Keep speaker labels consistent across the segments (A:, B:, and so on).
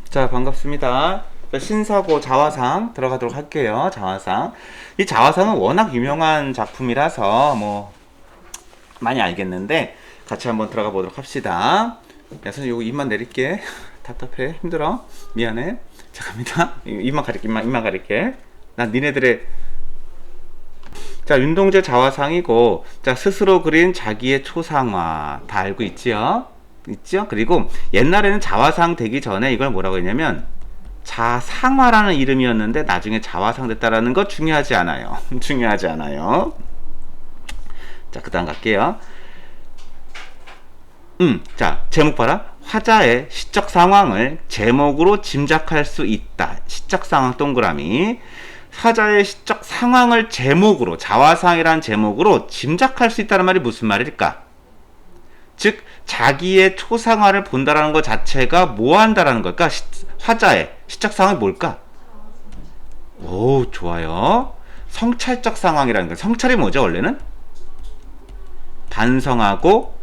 A: 자, 반갑습니다. 자, 신사고 자화상 들어가도록 할게요. 자화상. 이 자화상은 워낙 유명한 작품이라서 뭐 많이 알겠는데 같이 한번 들어가 보도록 합시다. 야, 선생님 요거 입만 내릴게. 답답해. 힘들어. 미안해. 자, 갑니다. 입만 가릴게. 입만 가릴게. 난 니네들의 자, 윤동주 자화상이고, 자, 스스로 그린 자기의 초상화. 다 알고 있지요? 있죠? 그리고 옛날에는 자화상 되기 전에 이걸 뭐라고 했냐면, 자상화라는 이름이었는데, 나중에 자화상 됐다라는 거 중요하지 않아요. 중요하지 않아요. 자, 그 다음 갈게요. 자, 제목 봐라. 화자의 시적 상황을 제목으로 짐작할 수 있다. 시적 상황 동그라미. 화자의 시적 상황을 제목으로, 자화상이라는 제목으로 짐작할 수 있다는 말이 무슨 말일까? 즉, 자기의 초상화를 본다라는 것 자체가 뭐 한다라는 걸까? 화자의 시적 상황이 뭘까? 오, 좋아요. 성찰적 상황이라는 거. 성찰이 뭐죠, 원래는? 반성하고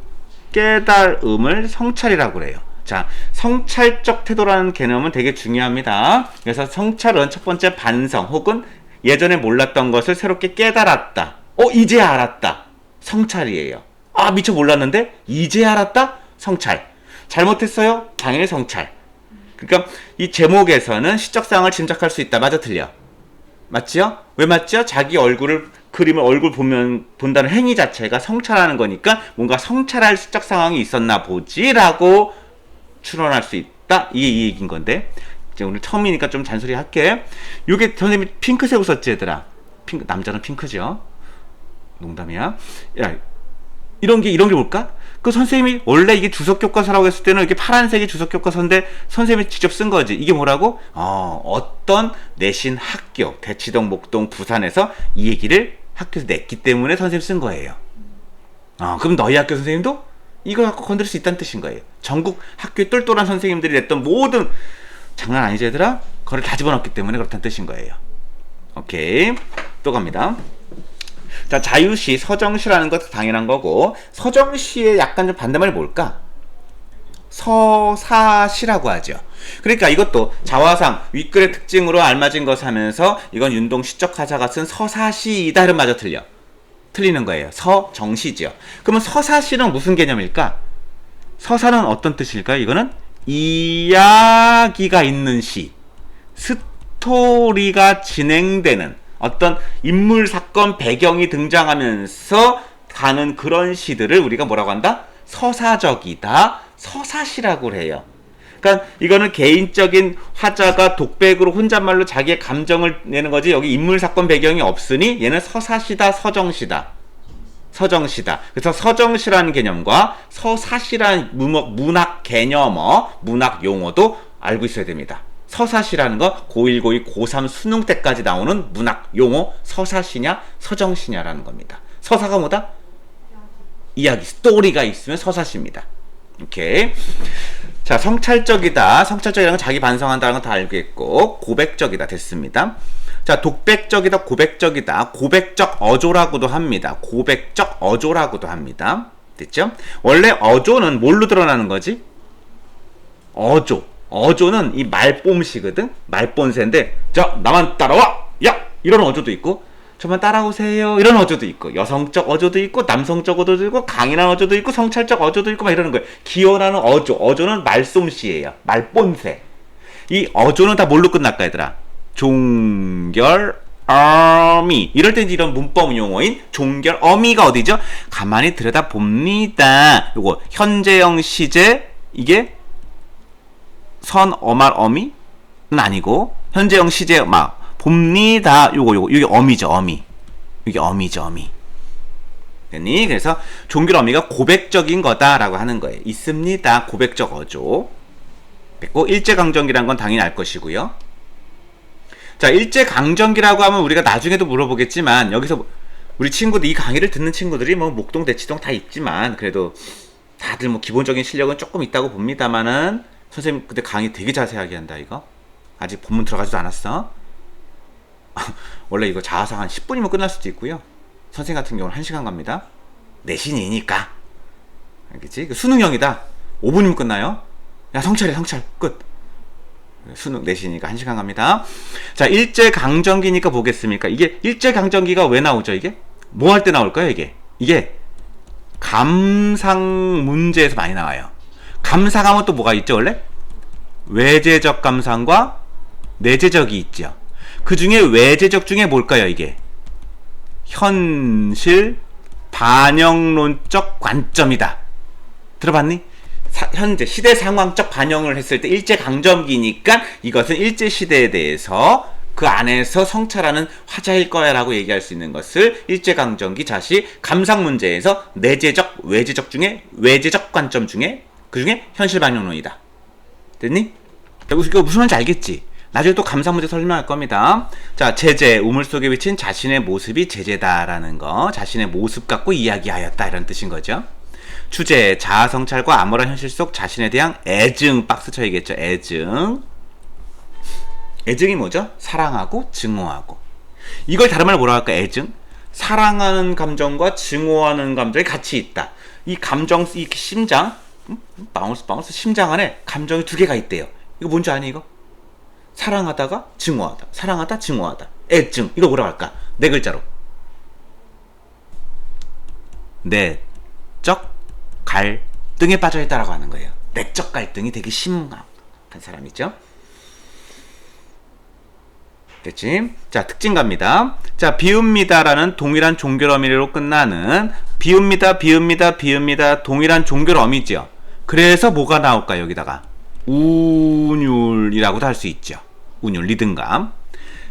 A: 깨달음을 성찰이라고 그래요. 자, 성찰적 태도라는 개념은 되게 중요합니다. 그래서 성찰은 첫 번째 반성 혹은 예전에 몰랐던 것을 새롭게 깨달았다. 이제 알았다. 성찰이에요. 아, 미처 몰랐는데 이제 알았다? 성찰. 잘못했어요? 당연히 성찰. 그러니까 이 제목에서는 시적상을 짐작할 수 있다. 맞아, 틀려? 맞지요? 왜 맞죠? 자기 그림을 얼굴 본다는 행위 자체가 성찰하는 거니까 뭔가 성찰할 시적 상황이 있었나 보지라고 추론할 수 있다. 이게 이 얘기인 건데. 이제 오늘 처음이니까 좀 잔소리 할게. 요게 선생님이 핑크색으로 썼지, 얘들아. 남자는 핑크죠. 농담이야. 야, 이런 게 뭘까? 그 선생님이 원래 이게 주석교과서라고 했을 때는 이렇게 파란색이 주석교과서인데 선생님이 직접 쓴 거지. 이게 뭐라고? 어떤 내신 학교, 대치동, 목동, 부산에서 이 얘기를 학교에서 냈기 때문에 선생님 쓴 거예요. 그럼 너희 학교 선생님도 이거 갖고 건드릴 수 있다는 뜻인 거예요. 전국 학교에 똘똘한 선생님들이 냈던 모든 장난 아니지, 얘들아? 그걸 다 집어넣기 때문에 그렇다는 뜻인 거예요. 오케이. 또 갑니다. 자, 자유시, 서정시라는 것도 당연한 거고, 서정시의 약간 좀 반대말이 뭘까? 서사시라고 하죠. 그러니까 이것도 자화상, 윗글의 특징으로 알맞은 것을 하면서 이건 윤동 시적화자가 쓴 서사시이다. 이런 마저 틀리는 거예요. 서정시죠. 그러면 서사시는 무슨 개념일까? 서사는 어떤 뜻일까요? 이거는 이야기가 있는 시, 스토리가 진행되는 어떤 인물, 사건, 배경이 등장하면서 가는 그런 시들을 우리가 뭐라고 한다? 서사적이다. 서사시라고 해요. 그러니까 이거는 개인적인 화자가 독백으로 혼잣말로 자기의 감정을 내는 거지, 여기 인물, 사건, 배경이 없으니 얘는 서사시다, 서정시다. 그래서 서정시라는 개념과 서사시라는 문학 개념어, 문학 용어도 알고 있어야 됩니다. 서사시라는 거 고1, 고2, 고3 수능 때까지 나오는 문학 용어, 서사시냐 서정시냐라는 겁니다. 서사가 뭐다? 이야기, 스토리가 있으면 서사시입니다. 오케이. 자, 성찰적이다. 성찰적이라는 건 자기 반성한다는 건 다 알겠고, 고백적이다. 됐습니다. 자, 독백적이다, 고백적이다. 고백적 어조라고도 합니다. 고백적 어조라고도 합니다. 됐죠? 원래 어조는 뭘로 드러나는 거지? 어조는 이 말뽐시거든? 말본세인데, 자, 나만 따라와! 야! 이런 어조도 있고, 저만 따라오세요. 이런 어조도 있고, 여성적 어조도 있고, 남성적 어조도 있고, 강인한 어조도 있고, 성찰적 어조도 있고, 막 이러는 거예요. 기원하는 어조는 말솜씨예요. 말본세. 이 어조는 다 뭘로 끝날까, 얘들아? 종결, 어미. 이럴 때 이런 문법 용어인 종결, 어미가 어디죠? 가만히 들여다 봅니다. 요거, 현재형 시제, 이게 선, 어말, 어미는 아니고, 현재형 시제, 봅니다. 이게 어미죠, 어미. 이게 어미죠, 어미. 됐니? 그래서 종결 어미가 고백적인 거다라고 하는 거예요. 있습니다. 고백적 어조. 됐고, 일제강점기란 건 당연히 알 것이고요. 자, 일제강점기라고 하면 우리가 나중에도 물어보겠지만, 여기서 우리 친구들, 이 강의를 듣는 친구들이 뭐 목동, 대치동 다 있지만, 그래도 다들 뭐 기본적인 실력은 조금 있다고 봅니다만은, 선생님 그때 강의 되게 자세하게 한다, 이거. 아직 본문 들어가지도 않았어. 원래 이거 자화상 한 10분이면 끝날 수도 있고요. 선생님 같은 경우는 1시간 갑니다. 내신이니까. 알겠지? 수능형이다. 5분이면 끝나요. 야, 성찰 끝. 수능 내시니까 1시간 갑니다. 자, 일제강점기니까 보겠습니까? 이게 일제강점기가 왜 나오죠, 이게? 뭐 할 때 나올까요, 이게? 이게 감상 문제에서 많이 나와요. 감상하면 또 뭐가 있죠, 원래? 외제적 감상과 내재적이 있죠. 그 중에 외제적 중에 뭘까요, 이게? 현실 반영론적 관점이다. 들어봤니? 현재 시대 상황적 반영을 했을 때 일제강점기니까 이것은 일제시대에 대해서 그 안에서 성찰하는 화자일 거야 라고 얘기할 수 있는 것을 일제강점기 자시 감상 문제에서 내재적, 외제적 중에 외제적 관점 중에 그 중에 현실 반영론이다. 됐니? 이거 무슨 말인지 알겠지? 나중에 또 감상 문제 설명할 겁니다. 자, 제재, 우물 속에 비친 자신의 모습이 제재다라는 거, 자신의 모습 갖고 이야기하였다 이런 뜻인 거죠. 주제, 자아성찰과 암울한 현실 속 자신에 대한 애증, 박스 쳐야겠죠. 애증. 애증이 뭐죠? 사랑하고 증오하고. 이걸 다른 말로 뭐라 할까? 애증? 사랑하는 감정과 증오하는 감정이 같이 있다. 이 감정, 이 심장, 바운스 심장 안에 감정이 두 개가 있대요. 이거 뭔지 아니 이거? 사랑하다가 증오하다, 사랑하다 증오하다. 애증. 이거 뭐라 할까? 네 글자로. 내적 갈등에 빠져있다라고 하는 거예요. 내적 갈등이 되게 심각한 사람이죠. 됐지? 자, 특징 갑니다. 자, 비읍니다라는 동일한 종결어미로 끝나는 비읍니다, 비읍니다, 비읍니다 동일한 종결어미죠. 그래서 뭐가 나올까요? 여기다가 운율이라고도 할 수 있죠. 운율, 리듬감.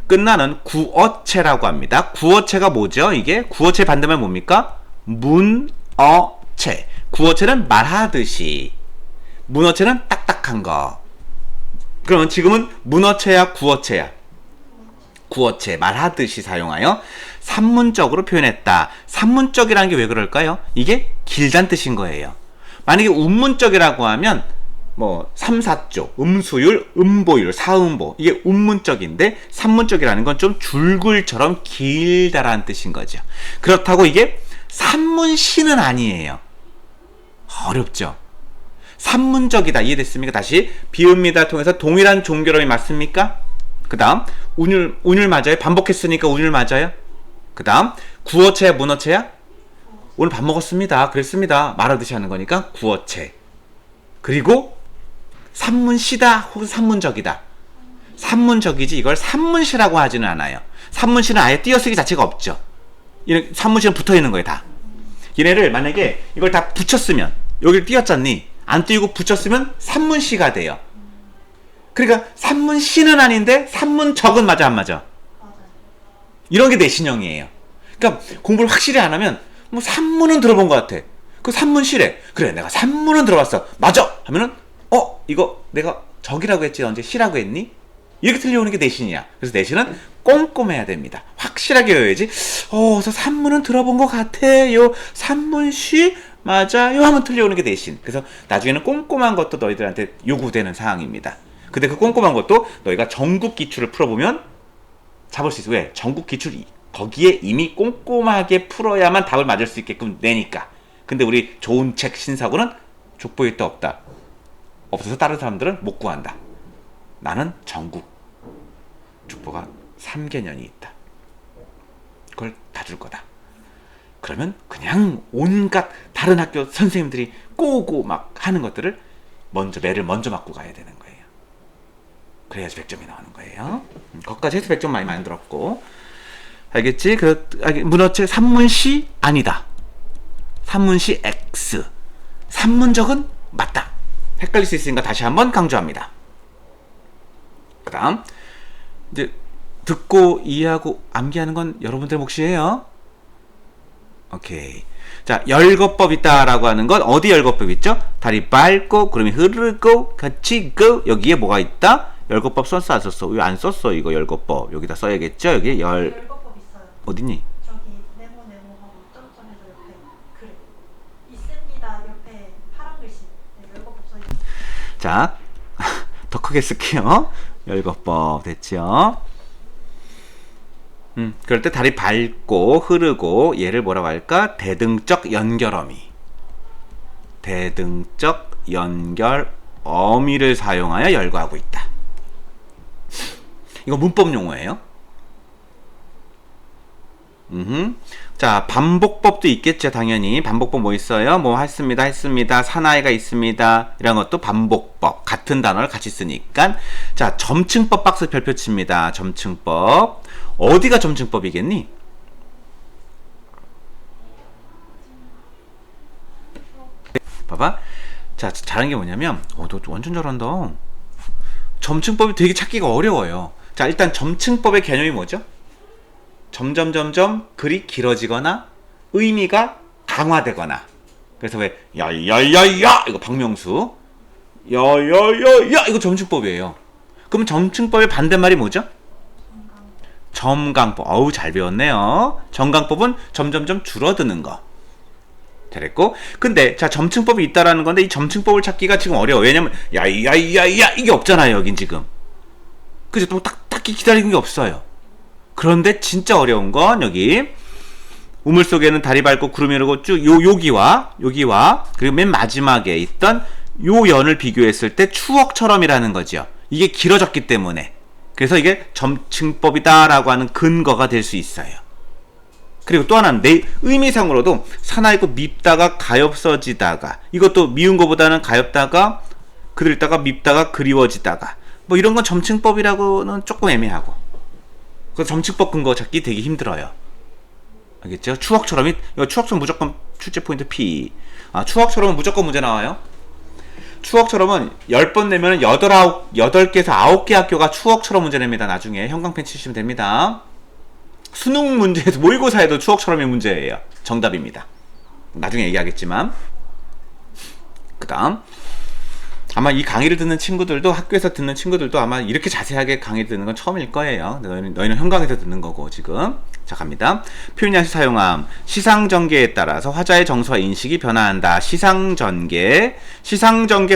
A: 끝나는 구어체라고 합니다. 구어체가 뭐죠? 이게 구어체 반대말 뭡니까? 문어체. 구어체는 말하듯이, 문어체는 딱딱한 거. 그러면 지금은 문어체야, 구어체야? 구어체, 말하듯이 사용하여 산문적으로 표현했다. 산문적이라는 게 왜 그럴까요? 이게 길다는 뜻인 거예요. 만약에 운문적이라고 하면 뭐 3, 4조, 음수율, 음보율, 사음보, 이게 운문적인데 산문적이라는 건 좀 줄글처럼 길다라는 뜻인 거죠. 그렇다고 이게 산문시는 아니에요. 어렵죠. 산문적이다. 이해됐습니까? 다시 비읍니다 통해서 동일한 종결어미 맞습니까? 그 다음 운율 맞아요? 반복했으니까 운율 맞아요? 그 다음 구어체야 문어체야? 오늘 밥 먹었습니다. 그랬습니다. 말하듯이 하는 거니까 구어체. 그리고 산문시다 혹은 산문적이다. 산문적이지 이걸 산문시라고 하지는 않아요. 산문시는 아예 띄어쓰기 자체가 없죠. 산문시는 붙어있는 거예요. 다. 얘네를 만약에 이걸 다 붙였으면, 여기를 띄었잖니, 안 띄우고 붙였으면 산문시가 돼요. 그러니까 산문시는 아닌데 산문적은 맞아 안 맞아? 이런 게 내신형이에요. 그러니까 공부를 확실히 안 하면 뭐 산문은 들어본 것 같아. 그 산문시래. 그래, 내가 산문은 들어봤어. 맞아! 하면은 이거 내가 적이라고 했지 언제 시라고 했니? 이렇게 틀려오는 게 내신이야. 그래서 내신은 꼼꼼해야 됩니다. 확실하게 외워야지. 그래서 산문은 들어본 것 같아요. 산문시 맞아요 하면 틀려오는 게 내신. 그래서 나중에는 꼼꼼한 것도 너희들한테 요구되는 사항입니다. 근데 그 꼼꼼한 것도 너희가 전국 기출을 풀어보면 잡을 수 있어. 왜? 전국 기출이 거기에 이미 꼼꼼하게 풀어야만 답을 맞을 수 있게끔 내니까. 근데 우리 좋은 책 신사고는 족보에 또 없다. 없어서 다른 사람들은 못 구한다. 나는 전국 족보가 3개년이 있다. 그걸 다 줄 거다. 그러면 그냥 온갖 다른 학교 선생님들이 꼬고 막 하는 것들을 매를 먼저 맞고 가야 되는 거예요. 그래야지 100점이 나오는 거예요. 거기까지 해서 100점 많이 만들었고. 알겠지? 문어체 산문시 아니다. 산문시 X. 산문적은 맞다. 헷갈릴 수 있으니까 다시 한번 강조합니다. 그 다음 이제 듣고 이해하고 암기하는 건 여러분들 몫이에요. 오케이. 자, 열거법 있다라고 하는 건 어디 열거법 있죠? 다리 밟고 구름이 흐르고 같이 고 여기에 뭐가 있다? 열거법 썼어 안 썼어? 왜 안 썼어 이거 열거법? 여기다 써야겠죠? 여기
B: 열거법 있어요.
A: 어디니?
B: 저기 네모하고 점점해서 옆에 그래 있습니다. 옆에 파란 글씨. 네, 열거법 써있어요.
A: 자, 더 크게 쓸게요. 열거법 됐죠? 그럴 때 다리 밟고 흐르고 얘를 뭐라고 할까? 대등적 연결어미. 대등적 연결어미를 사용하여 열거하고 있다. 이거 문법 용어예요. 자, 반복법도 있겠죠, 당연히. 반복법 뭐 있어요? 뭐 했습니다, 사나이가 있습니다. 이런 것도 반복법. 같은 단어를 같이 쓰니까. 자, 점층법 박스 별표 칩니다. 점층법. 어디가 점층법이겠니? 봐봐. 자, 잘한 게 뭐냐면, 너 완전 잘한다. 점층법이 되게 찾기가 어려워요. 자, 일단 점층법의 개념이 뭐죠? 점점점점 글이 길어지거나 의미가 강화되거나. 그래서 왜 야야야야 이거 박명수, 야야야야 이거 점층법이에요. 그럼 점층법의 반대말이 뭐죠? 점강법. 어우, 잘 배웠네요. 점강법은 점점점 줄어드는 거. 잘했고. 근데 자, 점층법이 있다라는 건데 이 점층법을 찾기가 지금 어려워. 왜냐면 야야야야 이게 없잖아요, 여긴 지금. 그죠? 또 딱히 기다리는 게 없어요. 그런데 진짜 어려운 건 여기 우물 속에는 달이 밝고 구름이 흐르고 쭉 여기와 그리고 맨 마지막에 있던 요 연을 비교했을 때 추억처럼이라는 거죠. 이게 길어졌기 때문에. 그래서 이게 점층법이다라고 하는 근거가 될 수 있어요. 그리고 또 하나는 내 의미상으로도 사나이고 밉다가 가엾어지다가, 이것도 미운 거보다는 가엾다가 그들다가 밉다가 그리워지다가, 뭐 이런 건 점층법이라고는 조금 애매하고, 그 점층법 근거 찾기 되게 힘들어요. 알겠죠? 추억처럼이, 이거 추억처럼 무조건 출제 포인트 P. 아, 추억처럼은 무조건 문제 나와요. 추억처럼은 10번 내면 8개에서 9개 학교가 추억처럼 문제 냅니다. 나중에 형광펜 치시면 됩니다. 수능 문제에서 모의고사에도 추억처럼이 문제예요. 정답입니다. 나중에 얘기하겠지만. 그 다음, 아마 이 강의를 듣는 친구들도, 학교에서 듣는 친구들도 아마 이렇게 자세하게 강의 듣는 건 처음일 거예요. 너희는 현강에서 듣는 거고 지금. 자, 갑니다. 표현양식 사용함. 시상전개에 따라서 화자의 정서와 인식이 변화한다. 시상전개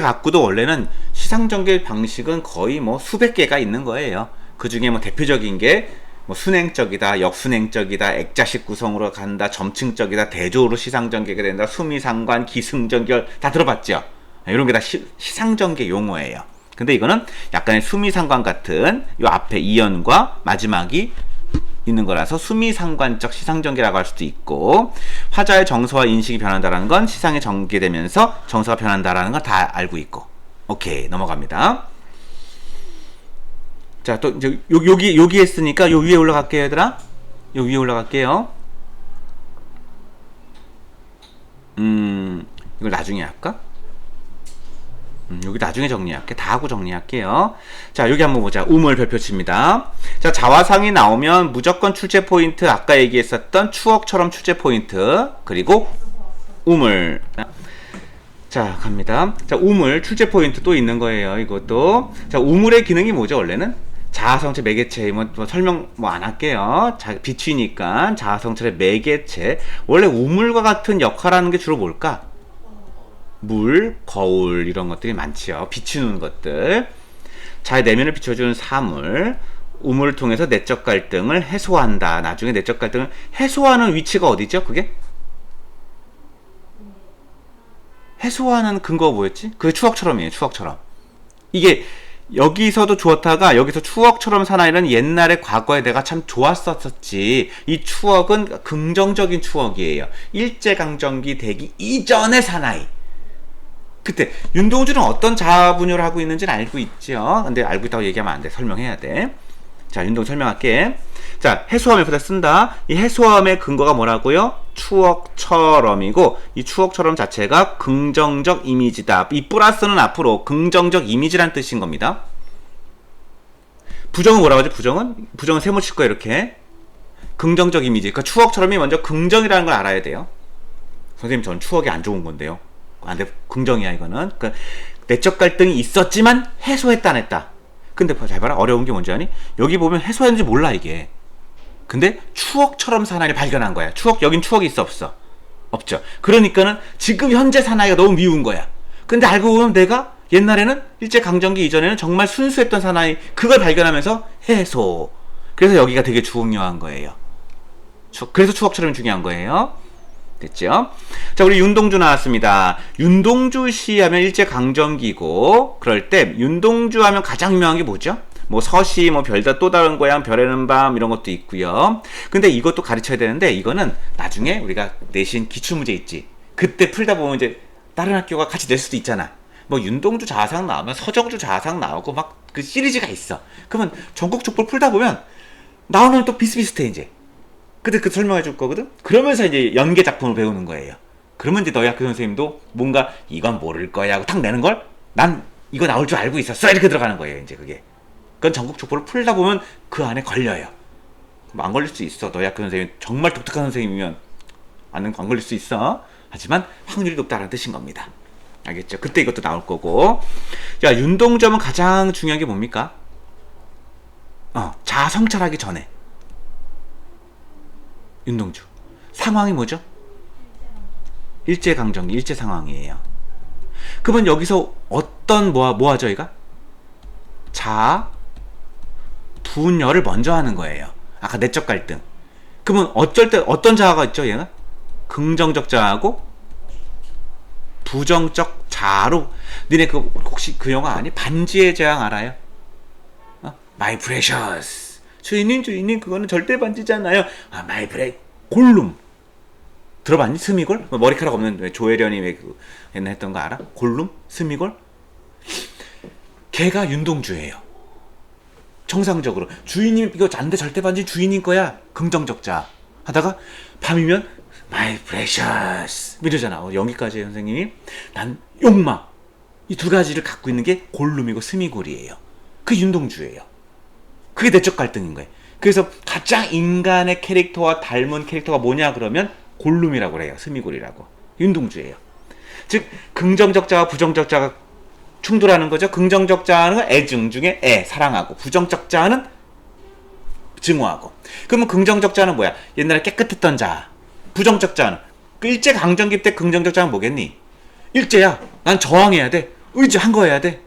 A: 갖고도 원래는 시상전개 방식은 거의 뭐 수백 개가 있는 거예요. 그 중에 뭐 대표적인 게 뭐 순행적이다, 역순행적이다, 액자식 구성으로 간다, 점층적이다, 대조로 시상전개가 된다, 수미상관, 기승전결 다 들어봤죠? 이런 게 다 시상전개 용어예요. 근데 이거는 약간의 수미상관 같은 요 앞에 이연과 마지막이 있는 거라서 수미상관적 시상전개라고 할 수도 있고, 화자의 정서와 인식이 변한다라는 건 시상이 전개되면서 정서가 변한다라는 건 다 알고 있고. 오케이, 넘어갑니다. 자, 또 이제 여기 했으니까 요 위에 올라갈게요, 얘들아. 요 위에 올라갈게요. 이걸 나중에 할까? 여기 나중에 정리할게. 다 하고 정리할게요. 자, 여기 한번 보자. 우물 별표 칩니다. 자, 자화상이 나오면 무조건 출제 포인트, 아까 얘기했었던 추억처럼 출제 포인트, 그리고 우물. 자, 갑니다. 자, 우물 출제 포인트 또 있는 거예요, 이것도. 자, 우물의 기능이 뭐죠, 원래는? 자아성체 매개체, 뭐 설명 뭐 안 할게요. 비추니까 자아성체의 매개체. 원래 우물과 같은 역할하는 게 주로 뭘까? 물, 거울 이런 것들이 많지요. 비추는 것들. 자의 내면을 비춰주는 사물. 우물을 통해서 내적 갈등을 해소한다. 나중에 내적 갈등을 해소하는 위치가 어디죠? 그게? 해소하는 근거가 뭐였지? 그게 추억처럼이에요. 추억처럼. 이게 여기서도 좋다가 여기서 추억처럼 사나이는 옛날에 과거에 내가 참 좋았었지. 이 추억은 긍정적인 추억이에요. 일제강점기 되기 이전의 사나이. 그때 윤동주는 어떤 자아 분열을 하고 있는지는 알고 있죠. 근데 알고 있다고 얘기하면 안 돼. 설명해야 돼. 자, 윤동주 설명할게. 자, 해소함 옆에다 쓴다. 이 해소함의 근거가 뭐라고요? 추억처럼이고, 이 추억처럼 자체가 긍정적 이미지다. 이 플러스는 앞으로 긍정적 이미지란 뜻인 겁니다. 부정은 뭐라고 하죠? 부정은 세모 칠 거예요. 이렇게 긍정적 이미지. 그러니까 추억처럼이 먼저 긍정이라는 걸 알아야 돼요. 선생님, 전 추억이 안 좋은 건데요. 안 돼, 긍정이야 이거는. 그러니까 내적 갈등이 있었지만 해소했다 안 했다. 근데 잘 봐라, 어려운 게 뭔지 아니? 여기 보면 해소했는지 몰라 이게. 근데 추억처럼 사나이를 발견한 거야. 여긴 추억이 있어 없어? 없죠. 그러니까는 지금 현재 사나이가 너무 미운 거야. 근데 알고 보면 내가 옛날에는 일제강점기 이전에는 정말 순수했던 사나이, 그걸 발견하면서 해소. 그래서 여기가 되게 중요한 거예요. 그래서 추억처럼 중요한 거예요. 됐죠? 자, 우리 윤동주 나왔습니다. 윤동주 씨 하면 일제강점기고, 그럴 때 윤동주 하면 가장 유명한 게 뭐죠? 뭐 서시, 뭐 별다 또 다른 고향, 별에는 밤 이런 것도 있고요. 근데 이것도 가르쳐야 되는데 이거는 나중에 우리가 내신 기출문제 있지. 그때 풀다 보면 이제 다른 학교가 같이 낼 수도 있잖아. 뭐 윤동주 자상 나오면 서정주 자상 나오고 막 그 시리즈가 있어. 그러면 전국 족보를 풀다 보면 나오는 또 비슷비슷해 이제. 근데 그 설명해 줄 거거든. 그러면서 이제 연계 작품을 배우는 거예요. 그러면 이제 너희 학교 선생님도 뭔가 이건 모를 거야 하고 탁 내는 걸 난 이거 나올 줄 알고 있었어 이렇게 들어가는 거예요. 이제 그게. 그건 전국 족보를 풀다 보면 그 안에 걸려요. 뭐 안 걸릴 수 있어. 너희 학교 선생님 정말 독특한 선생님이면 안 걸릴 수 있어. 하지만 확률이 높다는 뜻인 겁니다. 알겠죠? 그때 이것도 나올 거고. 자, 윤동점은 가장 중요한 게 뭡니까? 자아 성찰하기 전에. 윤동주. 상황이 뭐죠? 일제강점기, 일제 상황이에요. 그러면 여기서 어떤 뭐 하죠, 이가? 자아, 분열을 먼저 하는 거예요. 아까 내적 갈등. 그러면 어쩔 때 어떤 자아가 있죠, 얘가? 긍정적 자아하고 부정적 자아로. 니네 그 혹시 그 영화 아니? 반지의 제왕 알아요? My Precious. 주인님 그거는 절대 반지잖아요. My Precious. 골룸. 들어봤니? 스미골? 머리카락 없는 왜 조혜련이 왜 그 옛날 했던 거 알아? 골룸? 스미골? 걔가 윤동주예요. 정상적으로 주인님 이거 안돼 절대 반지 주인님 거야. 긍정적 자아. 하다가 밤이면 My Precious 이러잖아. 여기까지 선생님이. 난 욕망. 이 두 가지를 갖고 있는 게 골룸이고 스미골이에요. 그게 윤동주예요. 그게 내적 갈등인 거예요. 그래서 가장 인간의 캐릭터와 닮은 캐릭터가 뭐냐 그러면 골룸이라고 그래요. 스미골이라고. 윤동주예요. 즉 긍정적 자와 부정적 자가 충돌하는 거죠. 긍정적 자는 애증 중에 사랑하고, 부정적 자는 증오하고. 그러면 긍정적 자는 뭐야? 옛날에 깨끗했던 자. 부정적 자는 그 일제 강점기 때 긍정적 자는 뭐겠니? 일제야. 난 저항해야 돼. 의지 한 거 해야 돼.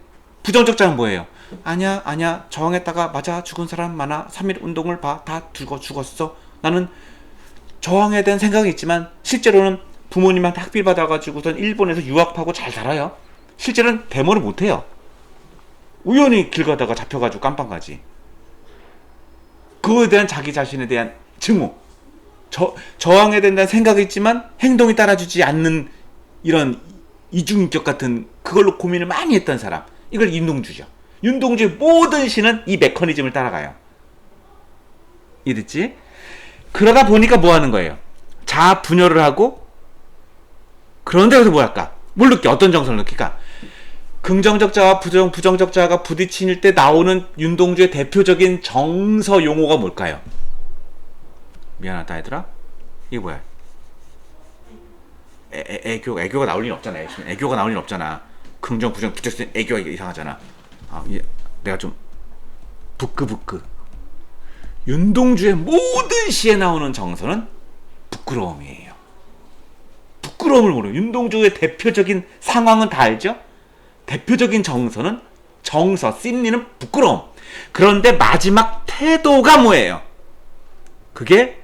A: 부정적 자는 뭐예요? 아니야 저항했다가 맞아 죽은 사람 많아. 3.1 운동을 봐. 다 죽었어. 나는 저항해야 되는 생각이 있지만 실제로는 부모님한테 학비 받아가지고선 일본에서 유학하고 잘 살아요. 실제로는 데모를 못해요. 우연히 길 가다가 잡혀가지고 깜빵 가지. 그거에 대한 자기 자신에 대한 증오. 저항해야 된다는 생각이 있지만 행동이 따라주지 않는 이런 이중인격 같은 그걸로 고민을 많이 했던 사람. 이걸 윤동주죠. 윤동주의 모든 시는 이 메커니즘을 따라가요. 이해됐지? 그러다 보니까 뭐 하는 거예요? 자아 분열을 하고, 그런데 여기서 뭐 할까? 뭘 느껴? 어떤 정서를 느낄까? 긍정적 자와 부정적 자가 부딪힐 때 나오는 윤동주의 대표적인 정서 용어가 뭘까요? 미안하다 얘들아. 이게 뭐야? 애교가 나올 일 없잖아. 애교가 나올 일 없잖아. 긍정 부정 붙였을 때 애교가 이상하잖아. 내가 좀 부끄부끄. 윤동주의 모든 시에 나오는 정서는 부끄러움이에요. 부끄러움을 모르요. 윤동주의 대표적인 상황은 다 알죠? 대표적인 정서는 심리는 부끄러움. 그런데 마지막 태도가 뭐예요? 그게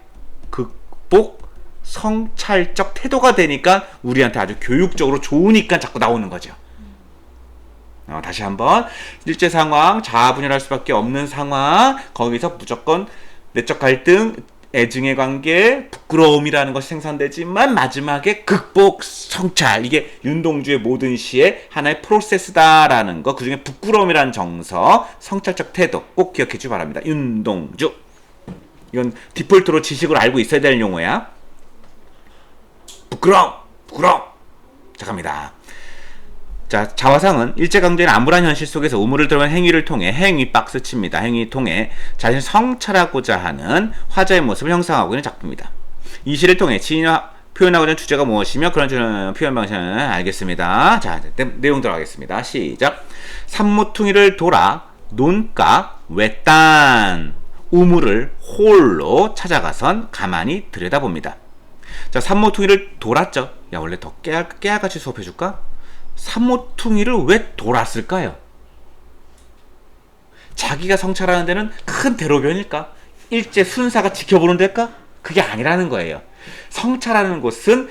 A: 극복 성찰적 태도가 되니까 우리한테 아주 교육적으로 좋으니까 자꾸 나오는 거죠. 다시 한번. 일제 상황, 자아 분열할 수밖에 없는 상황, 거기서 무조건 내적 갈등, 애증의 관계, 부끄러움이라는 것이 생산되지만 마지막에 극복, 성찰. 이게 윤동주의 모든 시의 하나의 프로세스다라는 거. 그중에 부끄러움이라는 정서, 성찰적 태도 꼭 기억해 주시기 바랍니다. 윤동주. 이건 디폴트로 지식으로 알고 있어야 될 용어야. 부끄러움. 자, 갑니다. 자, 자화상은 일제강점기의 암울한 현실 속에서 우물을 들어간 행위를 통해 행위 박스 칩니다. 행위를 통해 자신을 성찰하고자 하는 화자의 모습을 형성하고 있는 작품입니다. 이 시를 통해 지인이 표현하고자 하는 주제가 무엇이며 그런 표현 방식은 알겠습니다. 자, 내용 들어가겠습니다. 시작. 산모퉁이를 돌아 논가 외딴 우물을 홀로 찾아가선 가만히 들여다봅니다. 자, 산모퉁이를 돌았죠. 야, 원래 더 깨알같이 수업해줄까? 산모퉁이를 왜 돌았을까요? 자기가 성찰하는 데는 큰 대로변일까? 일제 순사가 지켜보는 데일까? 그게 아니라는 거예요. 성찰하는 곳은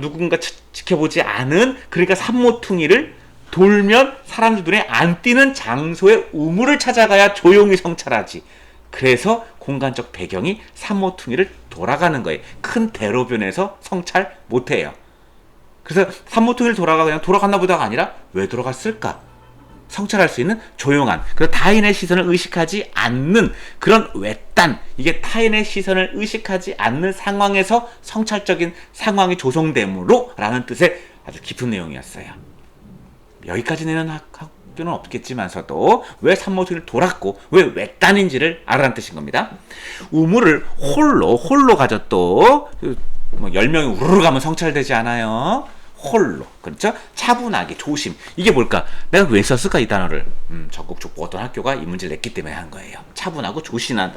A: 누군가 지켜보지 않은, 그러니까 산모퉁이를 돌면 사람들 눈에 안 띄는 장소의 우물을 찾아가야 조용히 성찰하지. 그래서 공간적 배경이 산모퉁이를 돌아가는 거예요. 큰 대로변에서 성찰 못해요. 그래서 산모퉁이를 그냥 돌아갔나 보다가 아니라 왜 돌아갔을까? 성찰할 수 있는 조용한, 그리고 타인의 시선을 의식하지 않는 그런 외딴, 이게 타인의 시선을 의식하지 않는 상황에서 성찰적인 상황이 조성되므로 라는 뜻의 아주 깊은 내용이었어요. 여기까지 내는 학교는 없겠지만서도 왜 산모퉁이를 돌았고 왜 외딴인지를 알아라는 뜻인 겁니다. 우물을 홀로 가졌도 뭐 10명이 우르르 가면 성찰되지 않아요. 홀로, 그렇죠? 차분하게, 조심. 이게 뭘까? 내가 왜 썼을까 이 단어를? 전국 족보 어떤 학교가 이 문제를 냈기 때문에 한 거예요. 차분하고 조신한.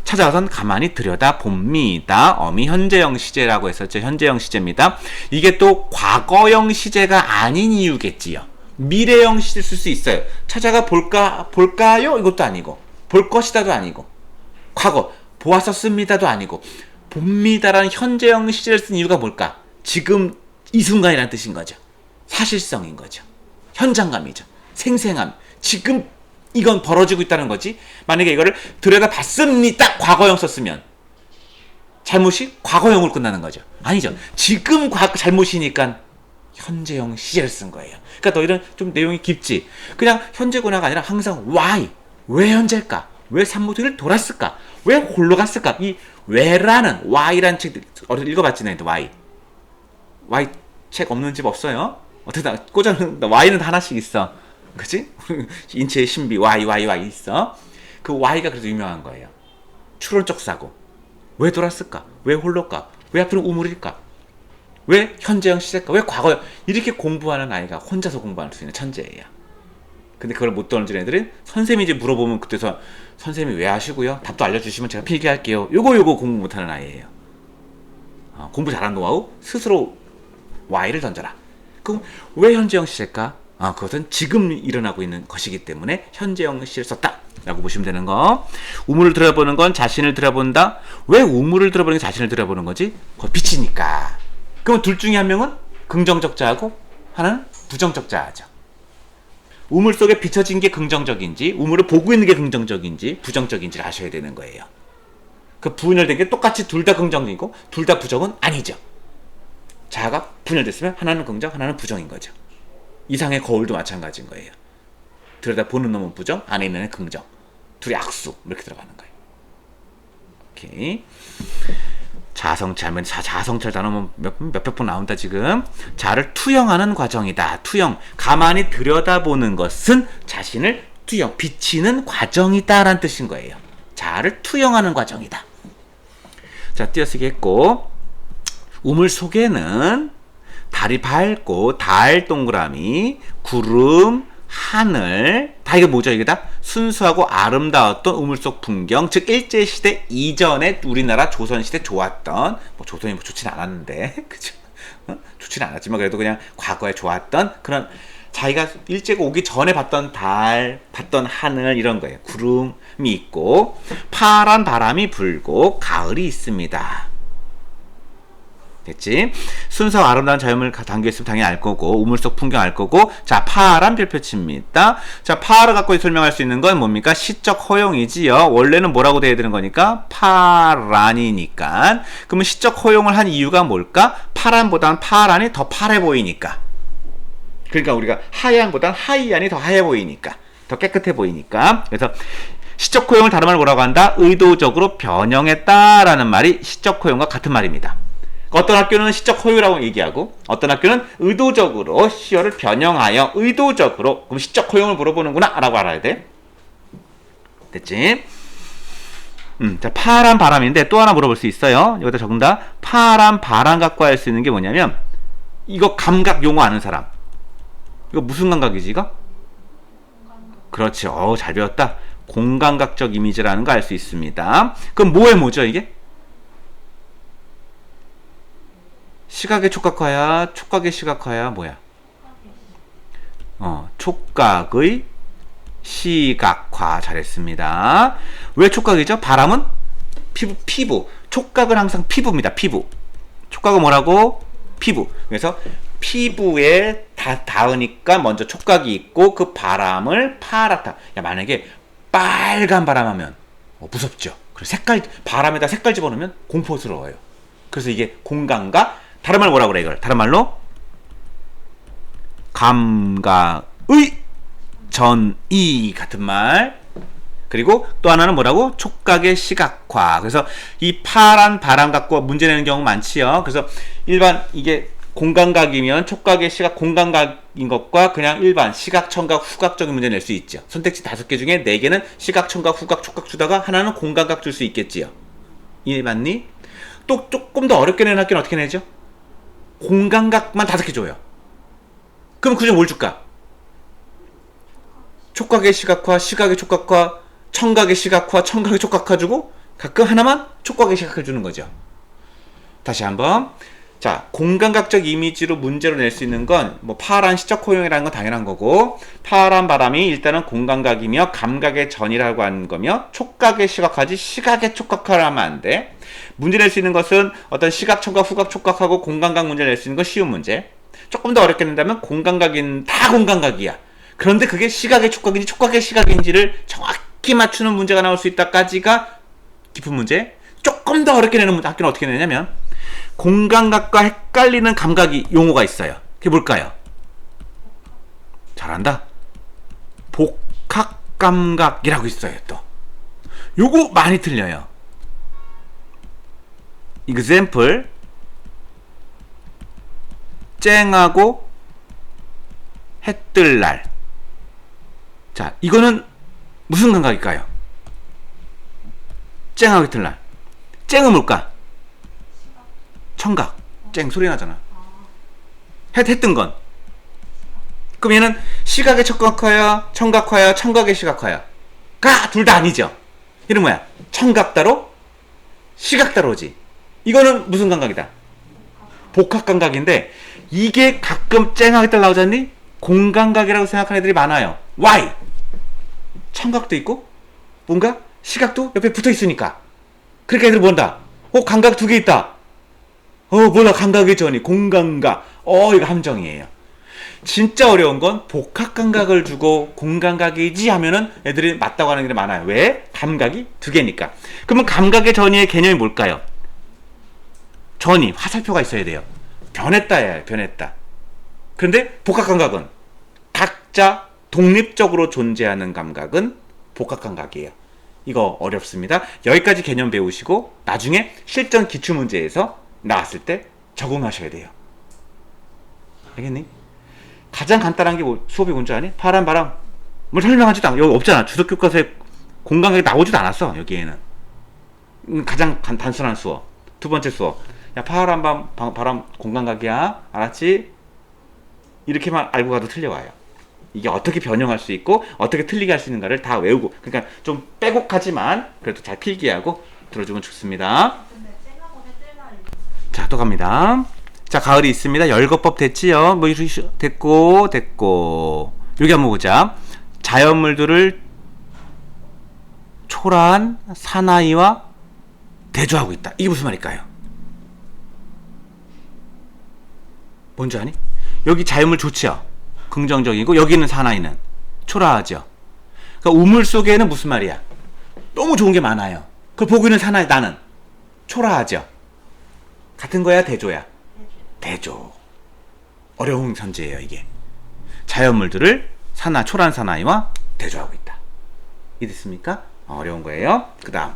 A: 찾아가선 가만히 들여다 봅니다. 어미 현재형 시제라고 했었죠. 현재형 시제입니다. 이게 또 과거형 시제가 아닌 이유겠지요. 미래형 시제 쓸 수 있어요. 찾아가 볼까요? 이것도 아니고, 볼 것이다도 아니고, 과거 보았었습니다도 아니고, 봅니다라는 현재형 시제를 쓴 이유가 뭘까? 지금 이 순간이라는 뜻인 거죠. 사실성인 거죠. 현장감이죠. 생생함. 지금 이건 벌어지고 있다는 거지. 만약에 이거를 들여다봤습니다. 과거형 썼으면 잘못이 과거형으로 끝나는 거죠. 아니죠. 지금 잘못이니까 현재형 시제를 쓴 거예요. 그러니까 너희는 좀 내용이 깊지. 그냥 현재구나가 아니라 항상 why. 왜 현재일까? 왜 산모퉁이를 돌았을까? 왜 홀로 갔을까? 이 왜라는 why라는 책 읽어봤지 너희도 why. Y 책 없는 집 없어요? 어떻게 꽂아놓는 Y는 하나씩 있어. 그치? 인체의 신비 Y 있어. 그 Y가 그래도 유명한 거예요. 추론적 사고. 왜 돌았을까? 왜 홀로일까? 왜 하필 우물일까? 왜 현재형 시제일까? 왜 과거형? 이렇게 공부하는 아이가 혼자서 공부할 수 있는 천재예요. 근데 그걸 못 던지는 애들은 선생님이 이제 물어보면 그때서 선생님이 왜 하시고요? 답도 알려주시면 제가 필기할게요. 요거 공부 못하는 아이예요. 공부 잘하는 노하우 스스로 Y를 던져라. 그럼 왜 현재형 시제일까? 그것은 지금 일어나고 있는 것이기 때문에 현재형 시제를 썼다 라고 보시면 되는 거. 우물을 들여다보는 건 자신을 들여다본다. 왜 우물을 들여다보는 게 자신을 들여다보는 거지? 그거 빛이니까. 그럼 둘 중에 한 명은 긍정적 자하고 하나는 부정적 자하죠. 우물 속에 비춰진 게 긍정적인지 우물을 보고 있는 게 긍정적인지 부정적인지를 아셔야 되는 거예요. 그 분열된 게 똑같이 둘 다 긍정이고 둘 다 부정은 아니죠. 자아가 분열됐으면 하나는 긍정, 하나는 부정인 거죠. 이상의 거울도 마찬가지인 거예요. 들여다보는 놈은 부정, 안에 있는 애는 긍정. 둘이 악수 이렇게 들어가는 거예요. 오케이. 자성찰 단어 몇백 번 나온다 지금. 자아를 투영하는 과정이다. 투영. 가만히 들여다보는 것은 자신을 비치는 과정이다라는 뜻인 거예요. 자아를 투영하는 과정이다. 자, 띄어쓰기 했고. 우물 속에는 달이 밝고 달 동그라미, 구름, 하늘 다 이게 뭐죠? 이게 다 순수하고 아름다웠던 우물 속 풍경, 즉 일제시대 이전에 우리나라 조선시대 좋았던, 뭐 조선이 뭐 좋진 않았는데 그죠? 좋진 않았지만 그래도 그냥 과거에 좋았던 그런 자기가 일제가 오기 전에 봤던 달, 봤던 하늘 이런 거예요. 구름이 있고 파란 바람이 불고 가을이 있습니다. 됐지? 순수하고 아름다운 자연을 담겨있으면 당연히 알 거고 우물 속 풍경 알 거고. 자, 파란 별표치입니다. 자, 파를 갖고 설명할 수 있는 건 뭡니까? 시적 허용이지요. 원래는 뭐라고 돼야 되는 거니까? 파란이니까. 그러면 시적 허용을 한 이유가 뭘까? 파란보다는 파란이 더 파래 보이니까. 그러니까 우리가 하얀보다는 하얀이 더 하얘 보이니까. 더 깨끗해 보이니까. 그래서 시적 허용을 다른 말로 뭐라고 한다? 의도적으로 변형했다라는 말이 시적 허용과 같은 말입니다. 어떤 학교는 시적 허용이라고 얘기하고 어떤 학교는 의도적으로 시어를 변형하여 의도적으로. 그럼 시적 허용을 물어보는구나 라고 알아야 돼. 됐지? 자, 파란 바람인데 또 하나 물어볼 수 있어요. 여기다 적는다. 파란 바람 갖고 할 수 있는 게 뭐냐면 이거 감각 용어 아는 사람. 이거 무슨 감각이지 이거? 그렇지. 잘 배웠다. 공감각적 이미지라는 거 알 수 있습니다. 그럼 뭐의 뭐죠 이게? 시각의 촉각화야, 촉각의 시각화야, 뭐야? 촉각의 시각화. 잘했습니다. 왜 촉각이죠? 바람은 피부. 촉각은 항상 피부입니다. 피부. 촉각은 뭐라고? 피부. 그래서 피부에 닿으니까 먼저 촉각이 있고 그 바람을 파랗다. 야, 만약에 빨간 바람 하면 무섭죠. 그리고 색깔, 바람에다 색깔 집어넣으면 공포스러워요. 그래서 이게 공감각, 다른 말로 뭐라 그래 이걸? 다른 말로 감각의 전이 같은 말. 그리고 또 하나는 뭐라고? 촉각의 시각화. 그래서 이 파란 바람 갖고 문제 내는 경우 많지요. 그래서 일반 이게 공감각이면 촉각의 시각 공감각인 것과 그냥 일반 시각, 청각, 후각적인 문제 낼 수 있죠. 선택지 5개 중에 4개는 시각, 청각, 후각, 촉각 주다가 하나는 공감각 줄 수 있겠지요. 이해 맞니? 또 조금 더 어렵게 내는 학교는 어떻게 내죠? 공감각만 5개 줘요. 그럼 그중 뭘 줄까? 촉각의 시각화, 시각의 촉각화, 청각의 시각화, 청각의 촉각화 주고 가끔 하나만 촉각의 시각화 주는 거죠. 다시 한번. 자, 공감각적 이미지로 문제로 낼 수 있는 건 뭐 파란 시적 호용이라는 건 당연한 거고, 파란 바람이 일단은 공감각이며 감각의 전이라고 하는 거며 촉각의 시각화지 시각의 촉각화를 하면 안 돼. 문제 낼 수 있는 것은 어떤 시각, 청각, 후각, 촉각하고 공감각 문제를 낼 수 있는 건 쉬운 문제. 조금 더 어렵게 낸다면 공감각인 다 공감각이야. 그런데 그게 시각의 촉각인지 촉각의 시각인지를 정확히 맞추는 문제가 나올 수 있다까지가 깊은 문제. 조금 더 어렵게 내는 학교는 어떻게 내냐면 공감각과 헷갈리는 감각이 용어가 있어요. 그게 뭘까요? 잘한다. 복합감각이라고 있어요. 또 요거 많이 틀려요. example 쨍하고 해 뜰 날. 자, 이거는 무슨 감각일까요? 쨍하고 해 뜰 날. 쨍은 뭘까? 청각. 쨍 소리 나잖아. 해 뜬 건. 그럼 얘는 시각의 촉각화야, 청각화야, 청각의 시각화야. 가 둘 다 아니죠. 이런 뭐야? 청각 따로, 시각 따로지. 이거는 무슨 감각이다? 복합 감각인데 이게 가끔 쨍하게 딱 나오지 않니? 공감각이라고 생각하는 애들이 많아요. Why? 청각도 있고 뭔가 시각도 옆에 붙어 있으니까. 그러니까 애들이 뭔다? 감각 2개 있다. 몰라. 감각의 전이 공감각. 이거 함정이에요. 진짜 어려운 건 복합 감각을 주고 공감각이지 하면은 애들이 맞다고 하는 게 많아요. 왜? 감각이 2개니까. 그러면 감각의 전이의 개념이 뭘까요? 전이 화살표가 있어야 돼요. 변했다야, 변했다. 그런데 복합 감각은 각자 독립적으로 존재하는 감각은 복합 감각이에요. 이거 어렵습니다. 여기까지 개념 배우시고 나중에 실전 기출문제에서 나왔을 때 적응하셔야 돼요. 알겠니? 가장 간단한 게 수업이 뭔지 아니? 파란 바람. 뭘 설명하지도 않아. 여기 없잖아. 주석 교과서에 공감각이 나오지도 않았어. 여기에는. 가장 단순한 수업. 2번째 수업. 야, 파란 바람 공감각이야. 알았지? 이렇게만 알고 가도 틀려와요. 이게 어떻게 변형할 수 있고 어떻게 틀리게 할 수 있는가를 다 외우고, 그러니까 좀 빼곡하지만 그래도 잘 필기하고 들어주면 좋습니다. 자, 또 갑니다. 자, 가을이 있습니다. 열거법 됐지요? 뭐 됐고 여기 한번 보자. 자연물들을 초라한 사나이와 대조하고 있다. 이게 무슨 말일까요? 뭔지 아니? 여기 자연물 좋지요? 긍정적이고 여기 있는 사나이는 초라하죠. 그러니까 우물 속에는 무슨 말이야? 너무 좋은 게 많아요. 그걸 보고 있는 사나이 나는 초라하죠. 같은 거야, 대조야? 대조. 어려운 현재예요, 이게. 자연물들을 초라한 사나이와 대조하고 있다. 이해됐습니까? 어려운 거예요. 그 다음.